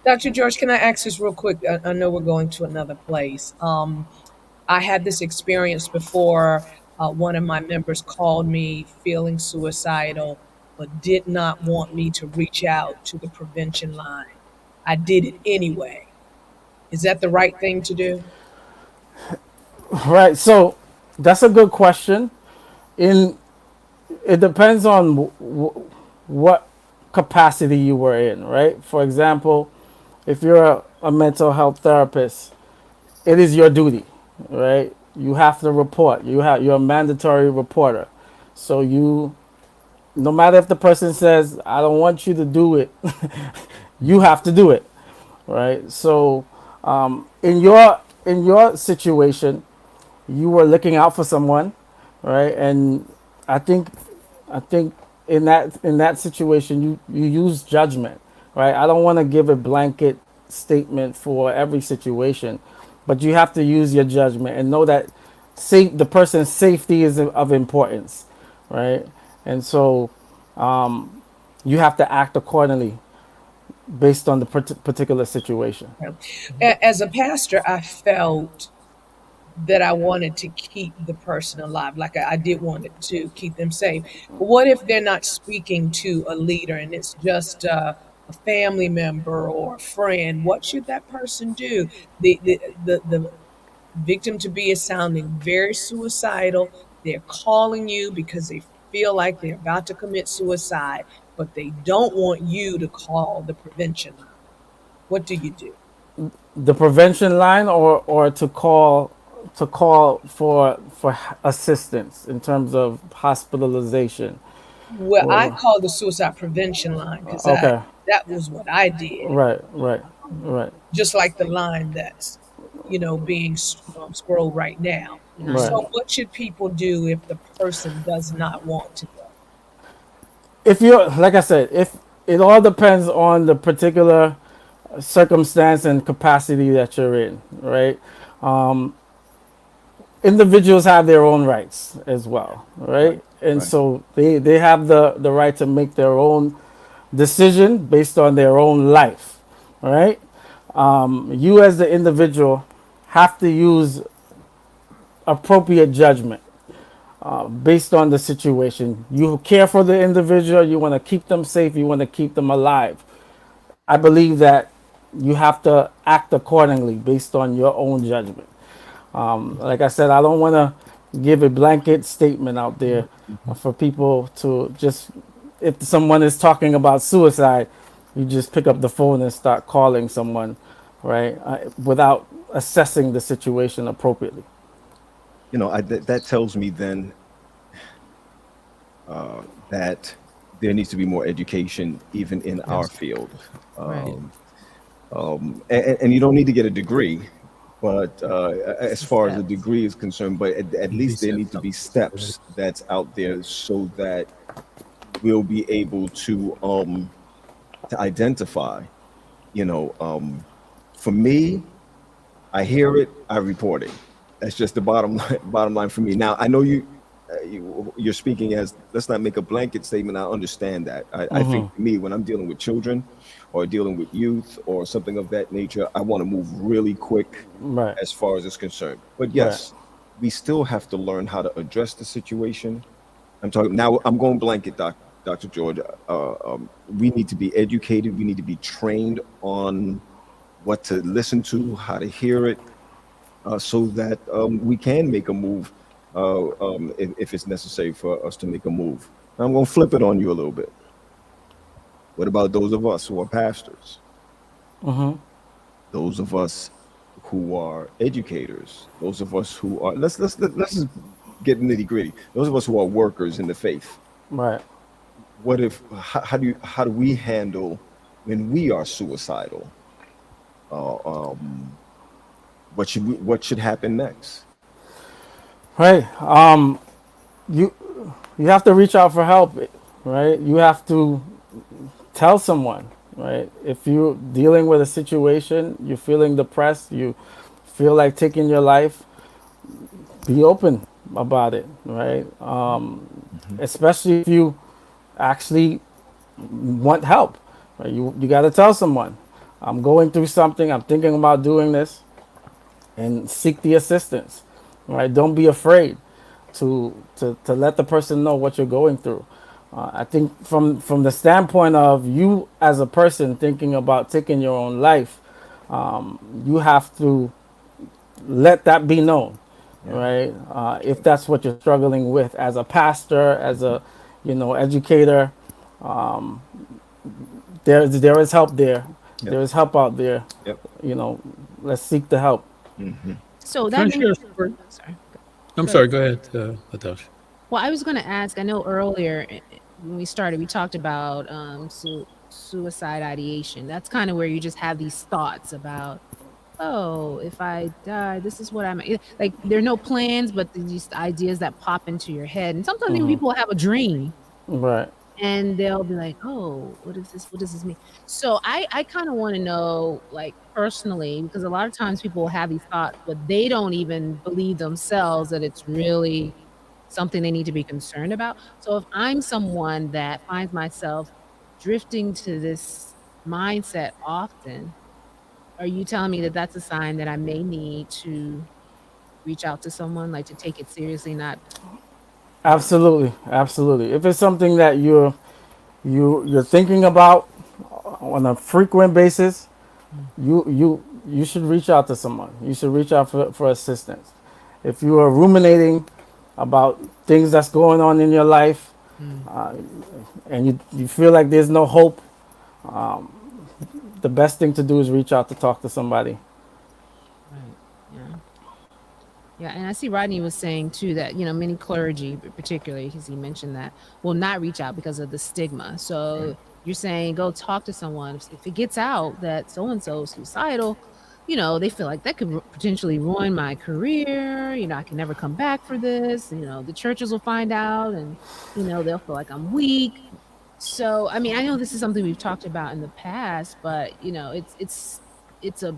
Dr. George, can I ask this real quick? I know we're going to another place. I had this experience before. One of my members called me feeling suicidal, but did not want me to reach out to the prevention line. I did it anyway. Is that the right thing to do? Right. So that's a good question. In It depends on what capacity you were in, right? For example, if you're a mental health therapist, it is your duty, right? You have to report. You're a mandatory reporter. So no matter if the person says, I don't want you to do it, you have to do it, right? So in your situation, you were looking out for someone, right? And I think I think in that situation, you use judgment, right? I don't want to give a blanket statement for every situation, but you have to use your judgment and know that the person's safety is of importance, right? And so you have to act accordingly based on the particular situation. As a pastor, I felt that I wanted to keep the person alive. Like I did want it to keep them safe. But what if they're not speaking to a leader and it's just a family member or a friend? What should that person do? The victim to be is sounding very suicidal. They're calling you because they feel like they're about to commit suicide, but they don't want you to call the prevention line. What do you do? The prevention line, or to call for assistance in terms of hospitalization. Well, I call the suicide prevention line because Okay. that was what I did. Right, right, right, Just like the line that's being scrolled right now. right. So, what should people do if the person does not want to go? If you're, like I said, if it all depends on the particular circumstance and capacity that you're in, right? Um, Individuals have their own rights as well, Right. right? And Right. so they have the right to make their own decision based on their own life, right? You as the individual have to use appropriate judgment based on the situation. You care for the individual, you want to keep them safe, you want to keep them alive. I believe that you have to act accordingly based on your own judgment. Like I said, I don't want to give a blanket statement out there Mhm. for people to just, if someone is talking about suicide, you just pick up the phone and start calling someone, right? Without assessing the situation appropriately. That tells me then that there needs to be more education even in our Yes. field. Right. Um, and you don't need to get a degree, but as Some far as a steps. degree is concerned, but at least there need to be steps that's out there so that we'll be able to identify. You know, for me, I hear it, I report it. That's just the bottom line, bottom line for me. Now, I know you're speaking as, let's not make a blanket statement. I understand that. I think for me, when I'm dealing with children or dealing with youth or something of that nature, I want to move really quick Right, as far as it's concerned. But right. yes, we still have to learn how to address the situation. I'm talking now. I'm going blanket, Dr. George. We need to be educated. We need to be trained on what to listen to, how to hear it, so that we can make a move if it's necessary for us to make a move. I'm going to flip it on you a little bit. What about those of us who are pastors? Those of us who are educators? Those of us who are let's just get nitty gritty. Those of us who are workers in the faith. Right. What if how do we handle when we are suicidal? Uh, um, what should happen next? Right. You you have to reach out for help, right? You have to tell someone, right? If you're dealing with a situation, you're feeling depressed, you feel like taking your life, be open about it, right? Mhm. Especially if you actually want help, right? You got to tell someone, I'm going through something, I'm thinking about doing this, and seek the assistance, right? Don't be afraid to let the person know what you're going through. I think from the standpoint of you as a person thinking about taking your own life, you have to let that be known, Yeah. right? If that's what you're struggling with as a pastor, as a educator, there is help there. Yep. There is help out there. Yep. You know, let's seek the help. Hmm. So Can that I makes. share a story? Oh, sorry. I'm Go ahead. sorry. Go ahead, Natasha. Well, I was going to ask. I know earlier when we started, we talked about suicide ideation. That's kind of where you just have these thoughts about, oh, if I die, this is what I'm like. There are no plans, but these ideas that pop into your head. And sometimes even people have a dream Right. and they'll be like, oh, what is this? What does this mean? So I kind of want to know, like, personally, because a lot of times people will have these thoughts, but they don't even believe themselves that it's really something they need to be concerned about. So if I'm someone that finds myself drifting to this mindset often, are you telling me that that's a sign that I may need to reach out to someone, like to take it seriously, not Absolutely, absolutely. If it's something that you're thinking about on a frequent basis, mm, you should reach out to someone. You should reach out for assistance. If you are ruminating about things that's going on in your life, mm, and you feel like there's no hope, the best thing to do is reach out to talk to somebody. right, yeah. Yeah, and I see Rodney was saying too that, many clergy, particularly because he mentioned that, will not reach out because of the stigma. So you're saying go talk to someone. If it gets out that so and so is suicidal, they feel like that could potentially ruin my career. I can never come back for this. The churches will find out, and they'll feel like I'm weak. So, I mean, I know this is something we've talked about in the past, but it's a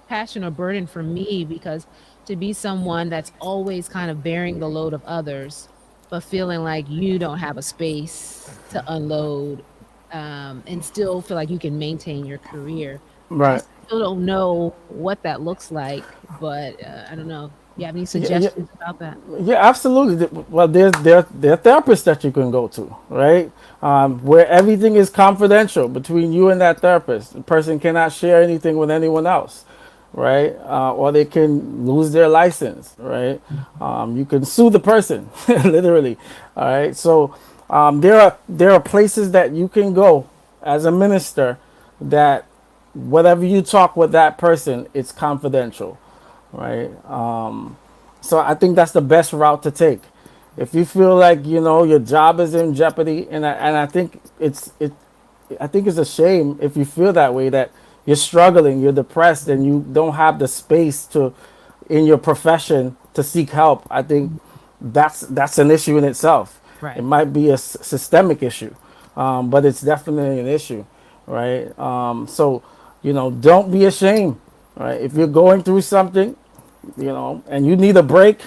passion or burden for me because to be someone that's always kind of bearing the load of others, but feeling like you don't have a space to unload, and still feel like you can maintain your career. I Right. still don't know what that looks like, but I don't know. You have any Yeah, yeah, suggestions about that? yeah, absolutely. Well, there are therapists that you can go to, right? Where everything is confidential between you and that therapist. The person cannot share anything with anyone else, right? Or they can lose their license, right? You can sue the person, literally. All right. So there are places that you can go as a minister that whatever you talk with that person, it's confidential, right? So I think that's the best route to take. If you feel like your job is in jeopardy, and I think I think it's a shame if you feel that way, that you're struggling, you're depressed, and you don't have the space to in your profession to seek help. I think that's an issue in itself. It Right. might be a systemic issue, but it's definitely an issue, right? So don't be ashamed, right? If you're going through something, and you need a break,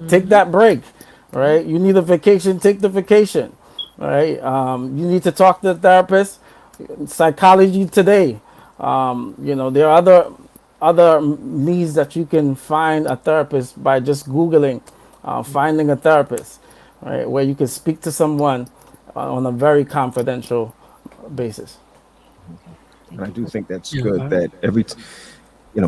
take Mm-hmm. that break, Yeah. right? You need a vacation, take the vacation, right? You need to talk to the therapist. Psychology today, there are other needs that you can find a therapist by just googling, finding a therapist, right? Where you can speak to someone on a very confidential basis. Okay. And Thank I you do for think that's Yeah, good that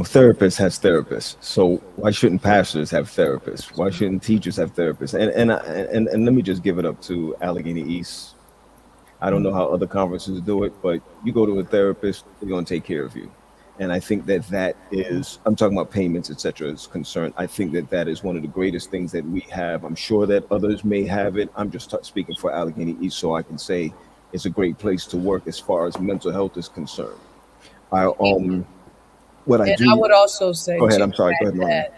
therapist has therapists. So why shouldn't pastors have therapists? Why shouldn't teachers have therapists? And let me just give it up to Allegheny East. I don't know how other conferences do it, but you go to a therapist, they're going to take care of you. And I think that I'm talking about payments, et cetera, is concerned. I think that that is one of the greatest things that we have. I'm sure that others may have it. I'm just speaking for Allegheny East, so I can say it's a great place to work as far as mental health is concerned. I, what I And I do, would also say go ahead. to I'm sorry. Go that ahead,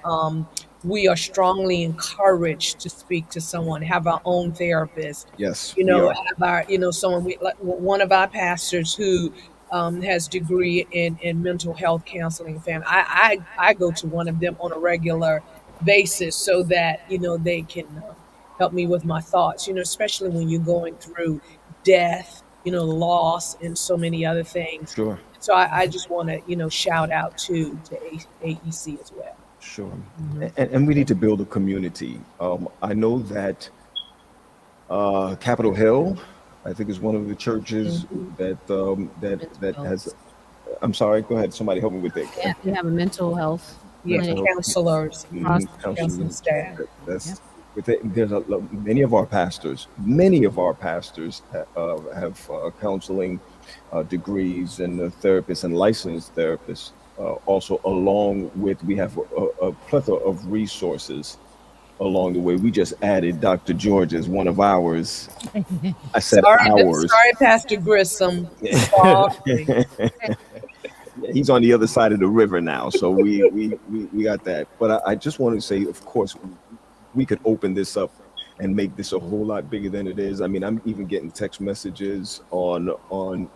Marlon. we are strongly encouraged to speak to someone, have our own therapist, Yes, we are. have our, someone like one of our pastors who has degree in mental health counseling and family. I go to one of them on a regular basis so that they can help me with my thoughts. Especially when you're going through death, loss, and so many other things. Sure. So I just want to shout out to AEC as well. Sure. hmm And we need to build a community. I know that Capitol Hill, I think, is one of the churches Mhm. mental that has. health. I'm sorry. Go ahead. Somebody help me with that. Yeah, they have a mental health Yeah, Mental clinic health counselors, across counseling counseling. staff. yeah. That's with it. There's many of our pastors have counseling degrees and therapists and licensed therapists. Also, along with we have a plethora of resources along the way. We just added Dr. George as one of ours. I said ours. Sorry, Pastor Grissom. Sorry. He's on the other side of the river now, so we got that. But I just want to say, of course, we could open this up and make this a whole lot bigger than it is. I mean, I'm even getting text messages on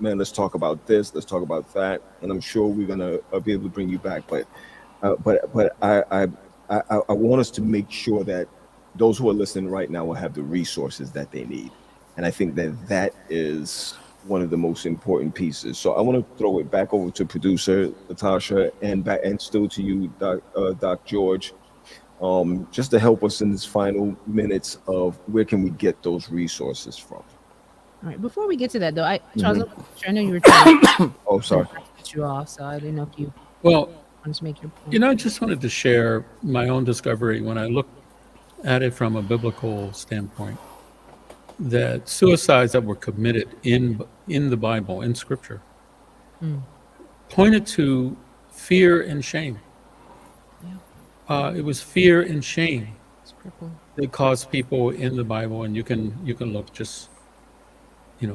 man, let's talk about this, let's talk about that, and I'm sure we're gonna be able to bring you back. But I want us to make sure that those who are listening right now will have the resources that they need, and I think that that is one of the most important pieces. So I want to throw it back over to producer Natasha and back and still to you, Doc George, just to help us in this final minutes of where can we get those resources from. All right. Before we get to that, though, Charles, Hmm. I know you were trying to Oh, and sorry. I cut you off, so I didn't know if you well, wanted to make your point. I just wanted to share my own discovery when I looked at it from a biblical standpoint, that suicides that were committed in the Bible, in Scripture, Mm, pointed to fear and shame. yeah, It was fear and shame it's crippling. that caused people in the Bible, and you can look just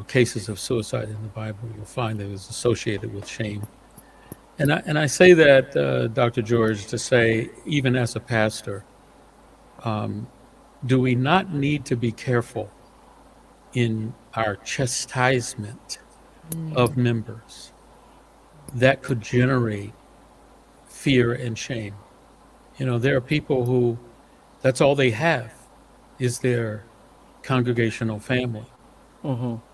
cases of suicide in the Bible. You'll find that it was associated with shame. And I say that, Dr. George, to say, even as a pastor, do we not need to be careful in our chastisement of members that could generate fear and shame. There are people who that's all they have is their congregational family.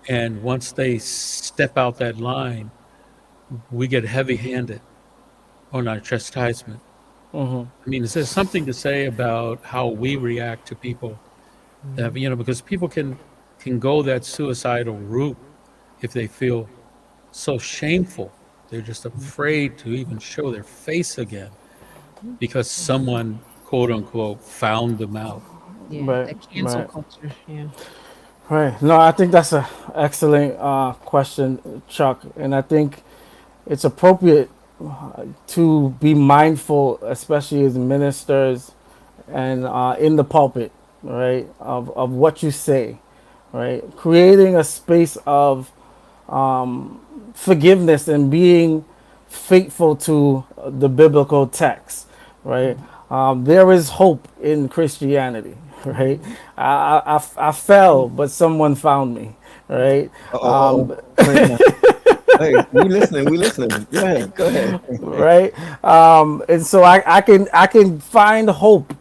And once they step out that line, we get heavy handed on our chastisement. I mean, is there something to say about how we react to people that, because people can go that suicidal route if they feel so shameful. They're just afraid to even show their face again because someone, quote unquote, found them out. Yeah, Right, that cancel right, culture. Yeah. right. No, I think that's a excellent question, Chuck, and I think it's appropriate to be mindful, especially as ministers and in the pulpit, right, of what you say, right, creating a space of forgiveness and being faithful to the biblical text, right? There is hope in Christianity, right? I fell, but someone found me, right? Wait a minute. Hey, we listening. We listening. Go ahead. Go ahead. Right? And so I can find hope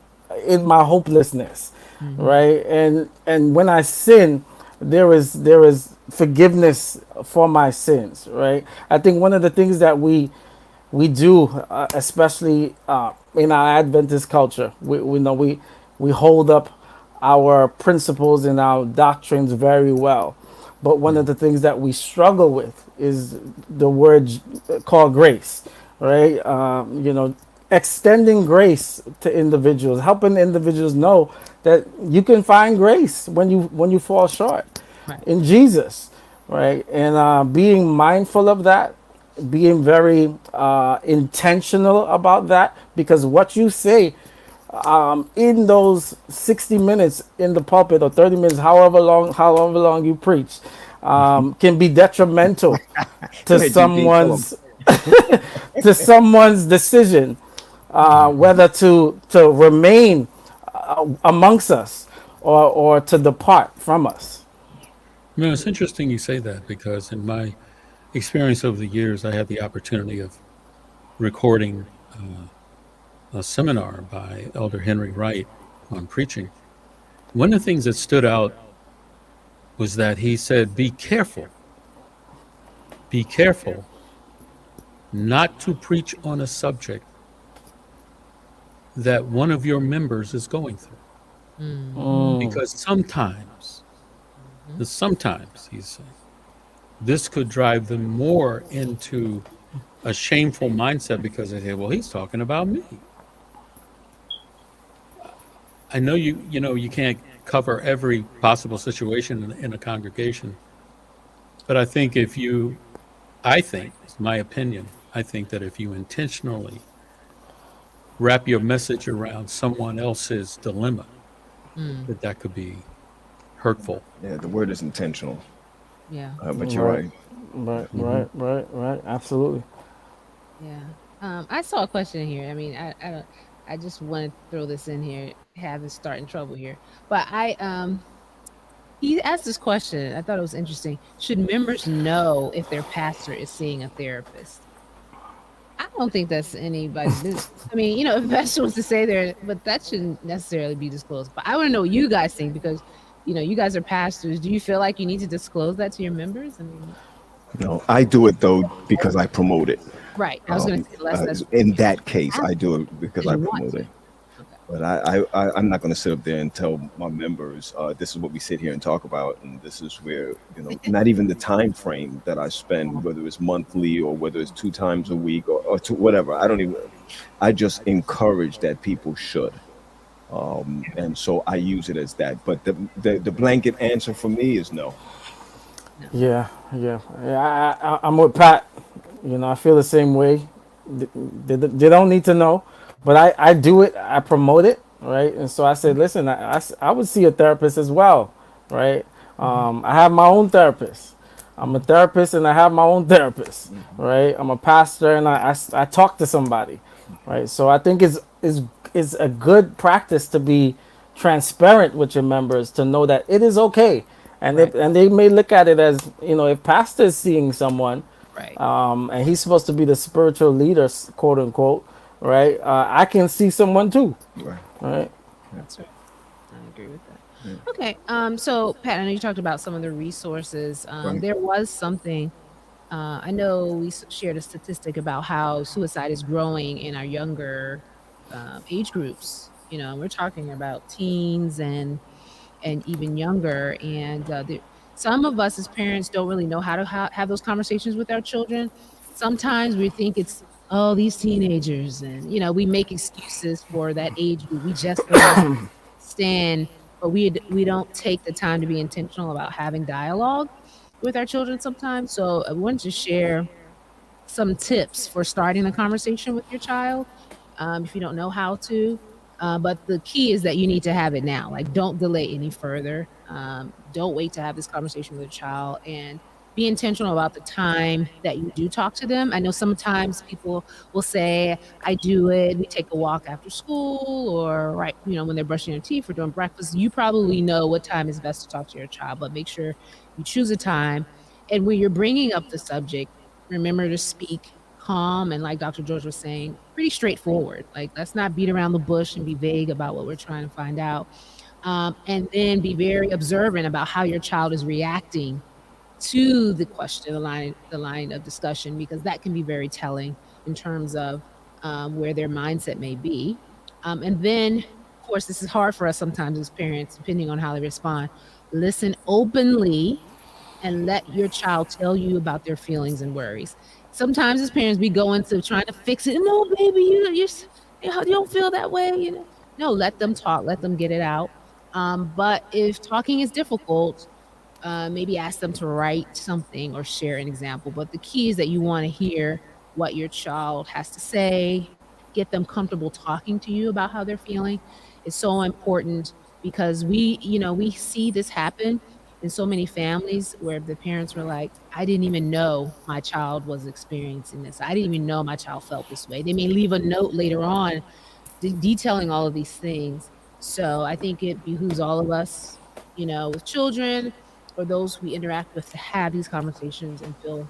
in my hopelessness, right? And when I sin, there is forgiveness for my sins, right? I think one of the things that we do, especially in our Adventist culture, we know we hold up our principles and our doctrines very well. But one of the things that we struggle with is the word called grace, right? Extending grace to individuals, helping individuals know that you can find grace when you fall short Right. in Jesus, right? And being mindful of that, being very intentional about that, because what you say in those 60 minutes in the pulpit or 30 minutes, however long you preach, can be detrimental Go to ahead, GB. Tell them. someone's decision whether to remain amongst us or to depart from us. It's interesting you say that because in my experience over the years, I had the opportunity of recording a seminar by Elder Henry Wright on preaching. One of the things that stood out was that he said, be careful not to preach on a subject that one of your members is going through. Because sometimes, he's saying, this could drive them more into a shameful mindset because they say, well, he's talking about me. I know you can't cover every possible situation in a congregation, but I think it's my opinion, I think that if you intentionally wrap your message around someone else's dilemma, that could be hurtful. Yeah, the word is intentional, Yeah. but you're Right, right. right. Absolutely. Yeah. I saw a question here. I mean, I don't. I just want to throw this in here, have it start in trouble here. But he asked this question. I thought it was interesting. Should members know if their pastor is seeing a therapist? I don't think that's anybody's business. I mean, if a pastor wants to say there, but that shouldn't necessarily be disclosed. But I want to know what you guys think because, you guys are pastors. Do you feel like you need to disclose that to your members? I mean, No, I do it though because I promote it. right. I was going to say that's In that case, I do it because because I you want promote to. it. Okay. But I'm not going to sit up there and tell my members, this is what we sit here and talk about, and this is where not even the time frame that I spend, whether it's monthly or whether it's 2 times a week or whatever. I don't even. I just encourage that people should, and so I use it as that. But the blanket answer for me is no. No. Yeah. I'm with Pat. I feel the same way. They don't need to know, but I do it. I promote it, right? And so I said, listen, I would see a therapist as well, right? I have my own therapist. I'm a therapist and I have my own therapist, right? I'm a pastor and I talk to somebody, right? So I think it's a good practice to be transparent with your members to know that it is okay. and Right. they may look at it as, if pastor is seeing someone, Right. and he's supposed to be the spiritual leader, quote unquote, right? I can see someone too, Right. right? Yeah. That's right. I agree with that. Yeah. Okay. So Pat, I know you talked about some of the resources. Right. There was something. I know we shared a statistic about how suicide is growing in our younger age groups. We're talking about teens and even younger. And some of us as parents don't really know how to have those conversations with our children. Sometimes we think it's, oh, these teenagers, and we make excuses for that age group. We just don't understand, but we don't take the time to be intentional about having dialogue with our children sometimes. So I wanted to share some tips for starting the conversation with your child, if you don't know how to. But the key is that you need to have it now. Like, don't delay any further. Don't wait to have this conversation with your child, and be intentional about the time that you do talk to them. I know sometimes people will say, I do it. We take a walk after school, or right, when they're brushing their teeth or doing breakfast. You probably know what time is best to talk to your child, but make sure you choose a time. And when you're bringing up the subject, remember to speak calm and, like Dr. George was saying, pretty straightforward. Like, let's not beat around the bush and be vague about what we're trying to find out. And then be very observant about how your child is reacting to the question, the line of discussion, because that can be very telling in terms of where their mindset may be. And then, of course, this is hard for us sometimes as parents, depending on how they respond. Listen openly and let your child tell you about their feelings and worries. Sometimes as parents, we go into trying to fix it. No, baby, you don't feel that way. No, let them talk, let them get it out. But if talking is difficult, maybe ask them to write something or share an example. But the key is that you want to hear what your child has to say, get them comfortable talking to you about how they're feeling. It's so important, because we see this happen in so many families where the parents were like, I didn't even know my child was experiencing this. I didn't even know my child felt this way. They may leave a note later on detailing all of these things. So I think it behooves all of us, with children or those we interact with, to have these conversations and feel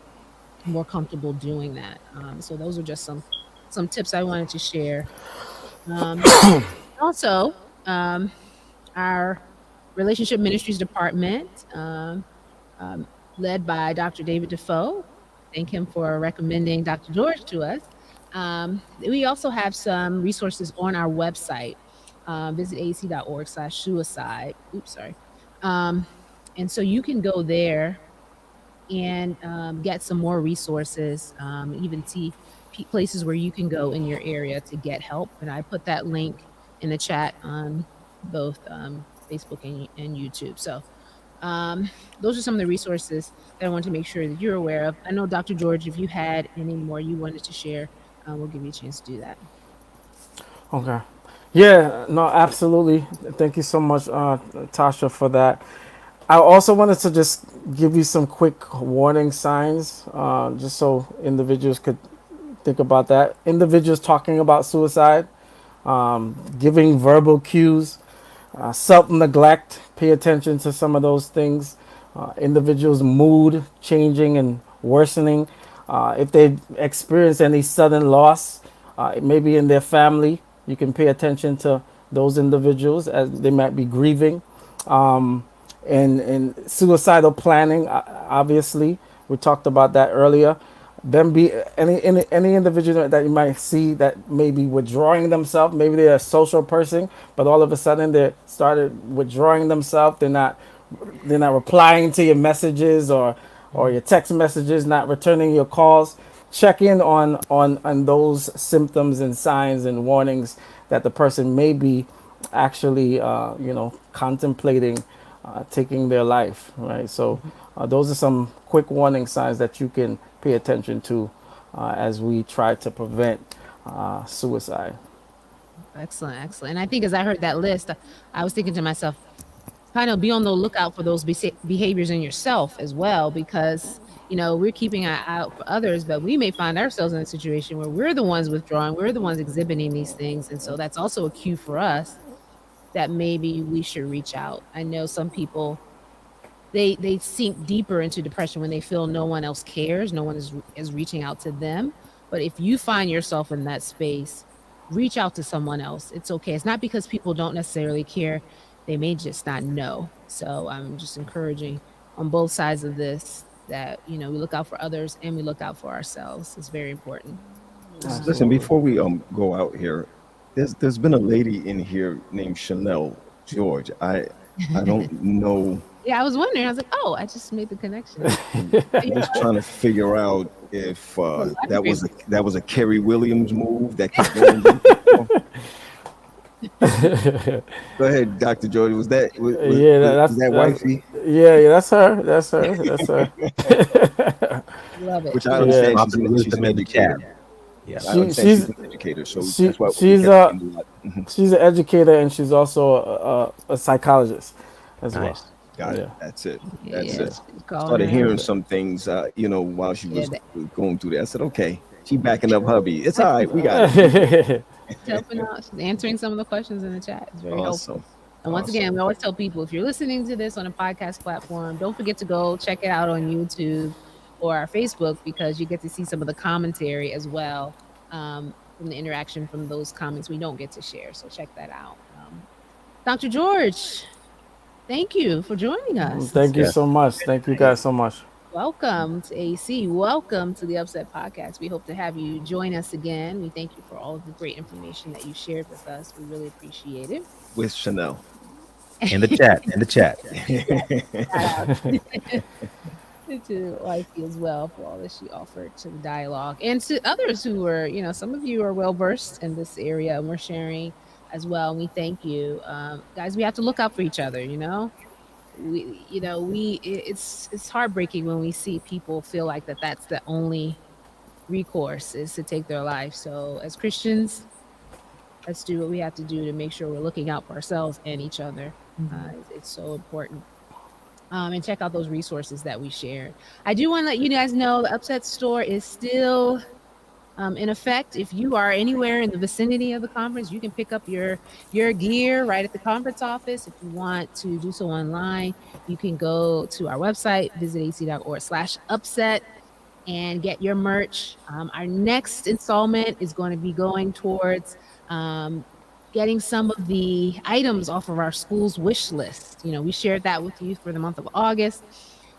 more comfortable doing that. So those are just some tips I wanted to share. Um, Also, um, our relationship ministries department, um, led by Dr. David Defoe. Thank him for recommending Dr. George to us. We also have some resources on our website. Visit ac.org/suicide. Oops, sorry. Um, and so you can go there and get some more resources, even see places where you can go in your area to get help. And I put that link in the chat on both Facebook and YouTube. So those are some of the resources that I want to make sure that you're aware of. I know, Dr. George, if you had any more you wanted to share, we'll give you a chance to do that. Okay. Yeah, no, absolutely. Thank you so much, Tasha, for that. I also wanted to just give you some quick warning signs, just so individuals could think about that. Individuals talking about suicide, giving verbal cues, self neglect, pay attention to some of those things. Individuals' mood changing and worsening. If they experience any sudden loss, maybe in their family, you can pay attention to those individuals as they might be grieving. And suicidal planning, obviously, we talked about that earlier. Then be any individual that you might see that may be withdrawing themselves. Maybe they're a social person, but all of a sudden they started withdrawing themselves. They're not replying to your messages or your text messages, not returning your calls. Check in on those symptoms and signs and warnings that the person may be actually contemplating taking their life, right? So those are some quick warning signs that you can pay attention to as we try to prevent suicide. Excellent, excellent. And I think as I heard that list, I was thinking to myself, kind of be on the lookout for those behaviors in yourself as well, because we're keeping an eye out for others, but we may find ourselves in a situation where we're the ones withdrawing, we're the ones exhibiting these things, and so that's also a cue for us that maybe we should reach out. I know some people, they sink deeper into depression when they feel no one else cares, no one is reaching out to them. But if you find yourself in that space, reach out to someone else. It's okay. It's not because people don't necessarily care, they may just not know. So I'm just encouraging on both sides of this that we look out for others and we look out for ourselves. It's very important. Listen, Absolutely. before we go out here, there's been a lady in here named Chanel George. I don't know. Yeah, I was wondering. I was like, oh, I just made the connection. I'm just trying to figure out if that was a Kerry Williams move that kept going back and forth. Go ahead, Dr. George. Yeah, Was that wifey? yeah, that's her. That's her. That's her. Love it. Which I Yeah. understand Dropping she's wisdom an in the chat. educator. Yeah. I She, understand she's she's an educator, so she that's why we she's kept a talking a lot. Mhm. she's an educator and she's also a psychologist as well. Nice. Got it. Yeah. That's it. That's Yeah, it. she's calling Started her out. hearing some things, while she Yeah, was going through that. I said, okay, she backing up hubby. It's all right. We got it. she's helping out. She's answering some of the questions in the chat. It's very helpful. Awesome. And once Awesome. again, we always tell people if you're listening to this on a podcast platform, don't forget to go check it out on YouTube or our Facebook because you get to see some of the commentary as well from the interaction from those comments we don't get to share. So check that out. Dr. George, thank you for joining us. Thank you Yes. so much. Thank you guys so much. Welcome to AC. Welcome to the UpSet podcast. We hope to have you join us again. We thank you for all of the great information that you shared with us. We really appreciate it. With Chanel. In the chat. In the chat. To Wifey as well for all that she offered to the dialogue and to others who were, some of you are well versed in this area and we're sharing as well. And we thank you. Guys, we have to look out for each other, it's heartbreaking when we see people feel like that's the only recourse is to take their life. So as Christians, let's do what we have to do to make sure we're looking out for ourselves and each other. It's so important. And check out those resources that we shared. I do want to let you guys know the UpSet store is still in effect. If you are anywhere in the vicinity of the conference, you can pick up your gear right at the conference office. If you want to do so online, you can go to our website, visit ac.org/upset and get your merch. Our next installment is going to be going towards getting some of the items off of our school's wish list. We shared that with you for the month of August.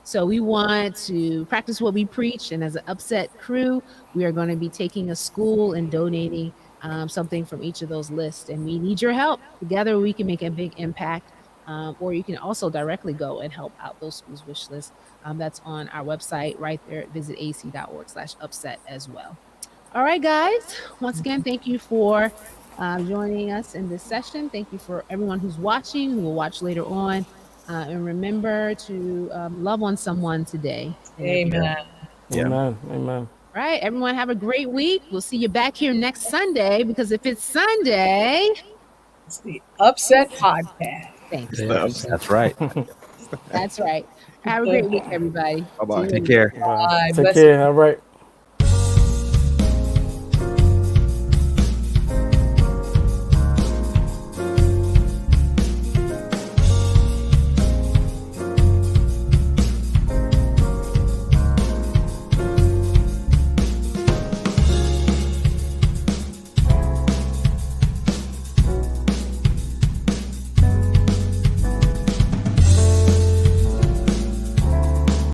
So we want to practice what we preach. And as an UpSet crew, we are going to be taking a school and donating something from each of those lists. And we need your help. Together, we can make a big impact. Or you can also directly go and help out those schools' wish lists. That's on our website right there. Visit ac.org/upset as well. All right, guys. Once again, thank you for joining us in this session. Thank you for everyone who's watching, who will watch later on. And remember to love on someone today. Amen. Yeah. Amen. Amen. All right, everyone, have a great week. We'll see you back here next Sunday because if it's Sunday, It's the UpSet Podcast. thanks. Yeah. That's right. That's right. Have a great week, everybody. Bye-bye. See you Take care. Bye. Bye. Take Bless care. All right.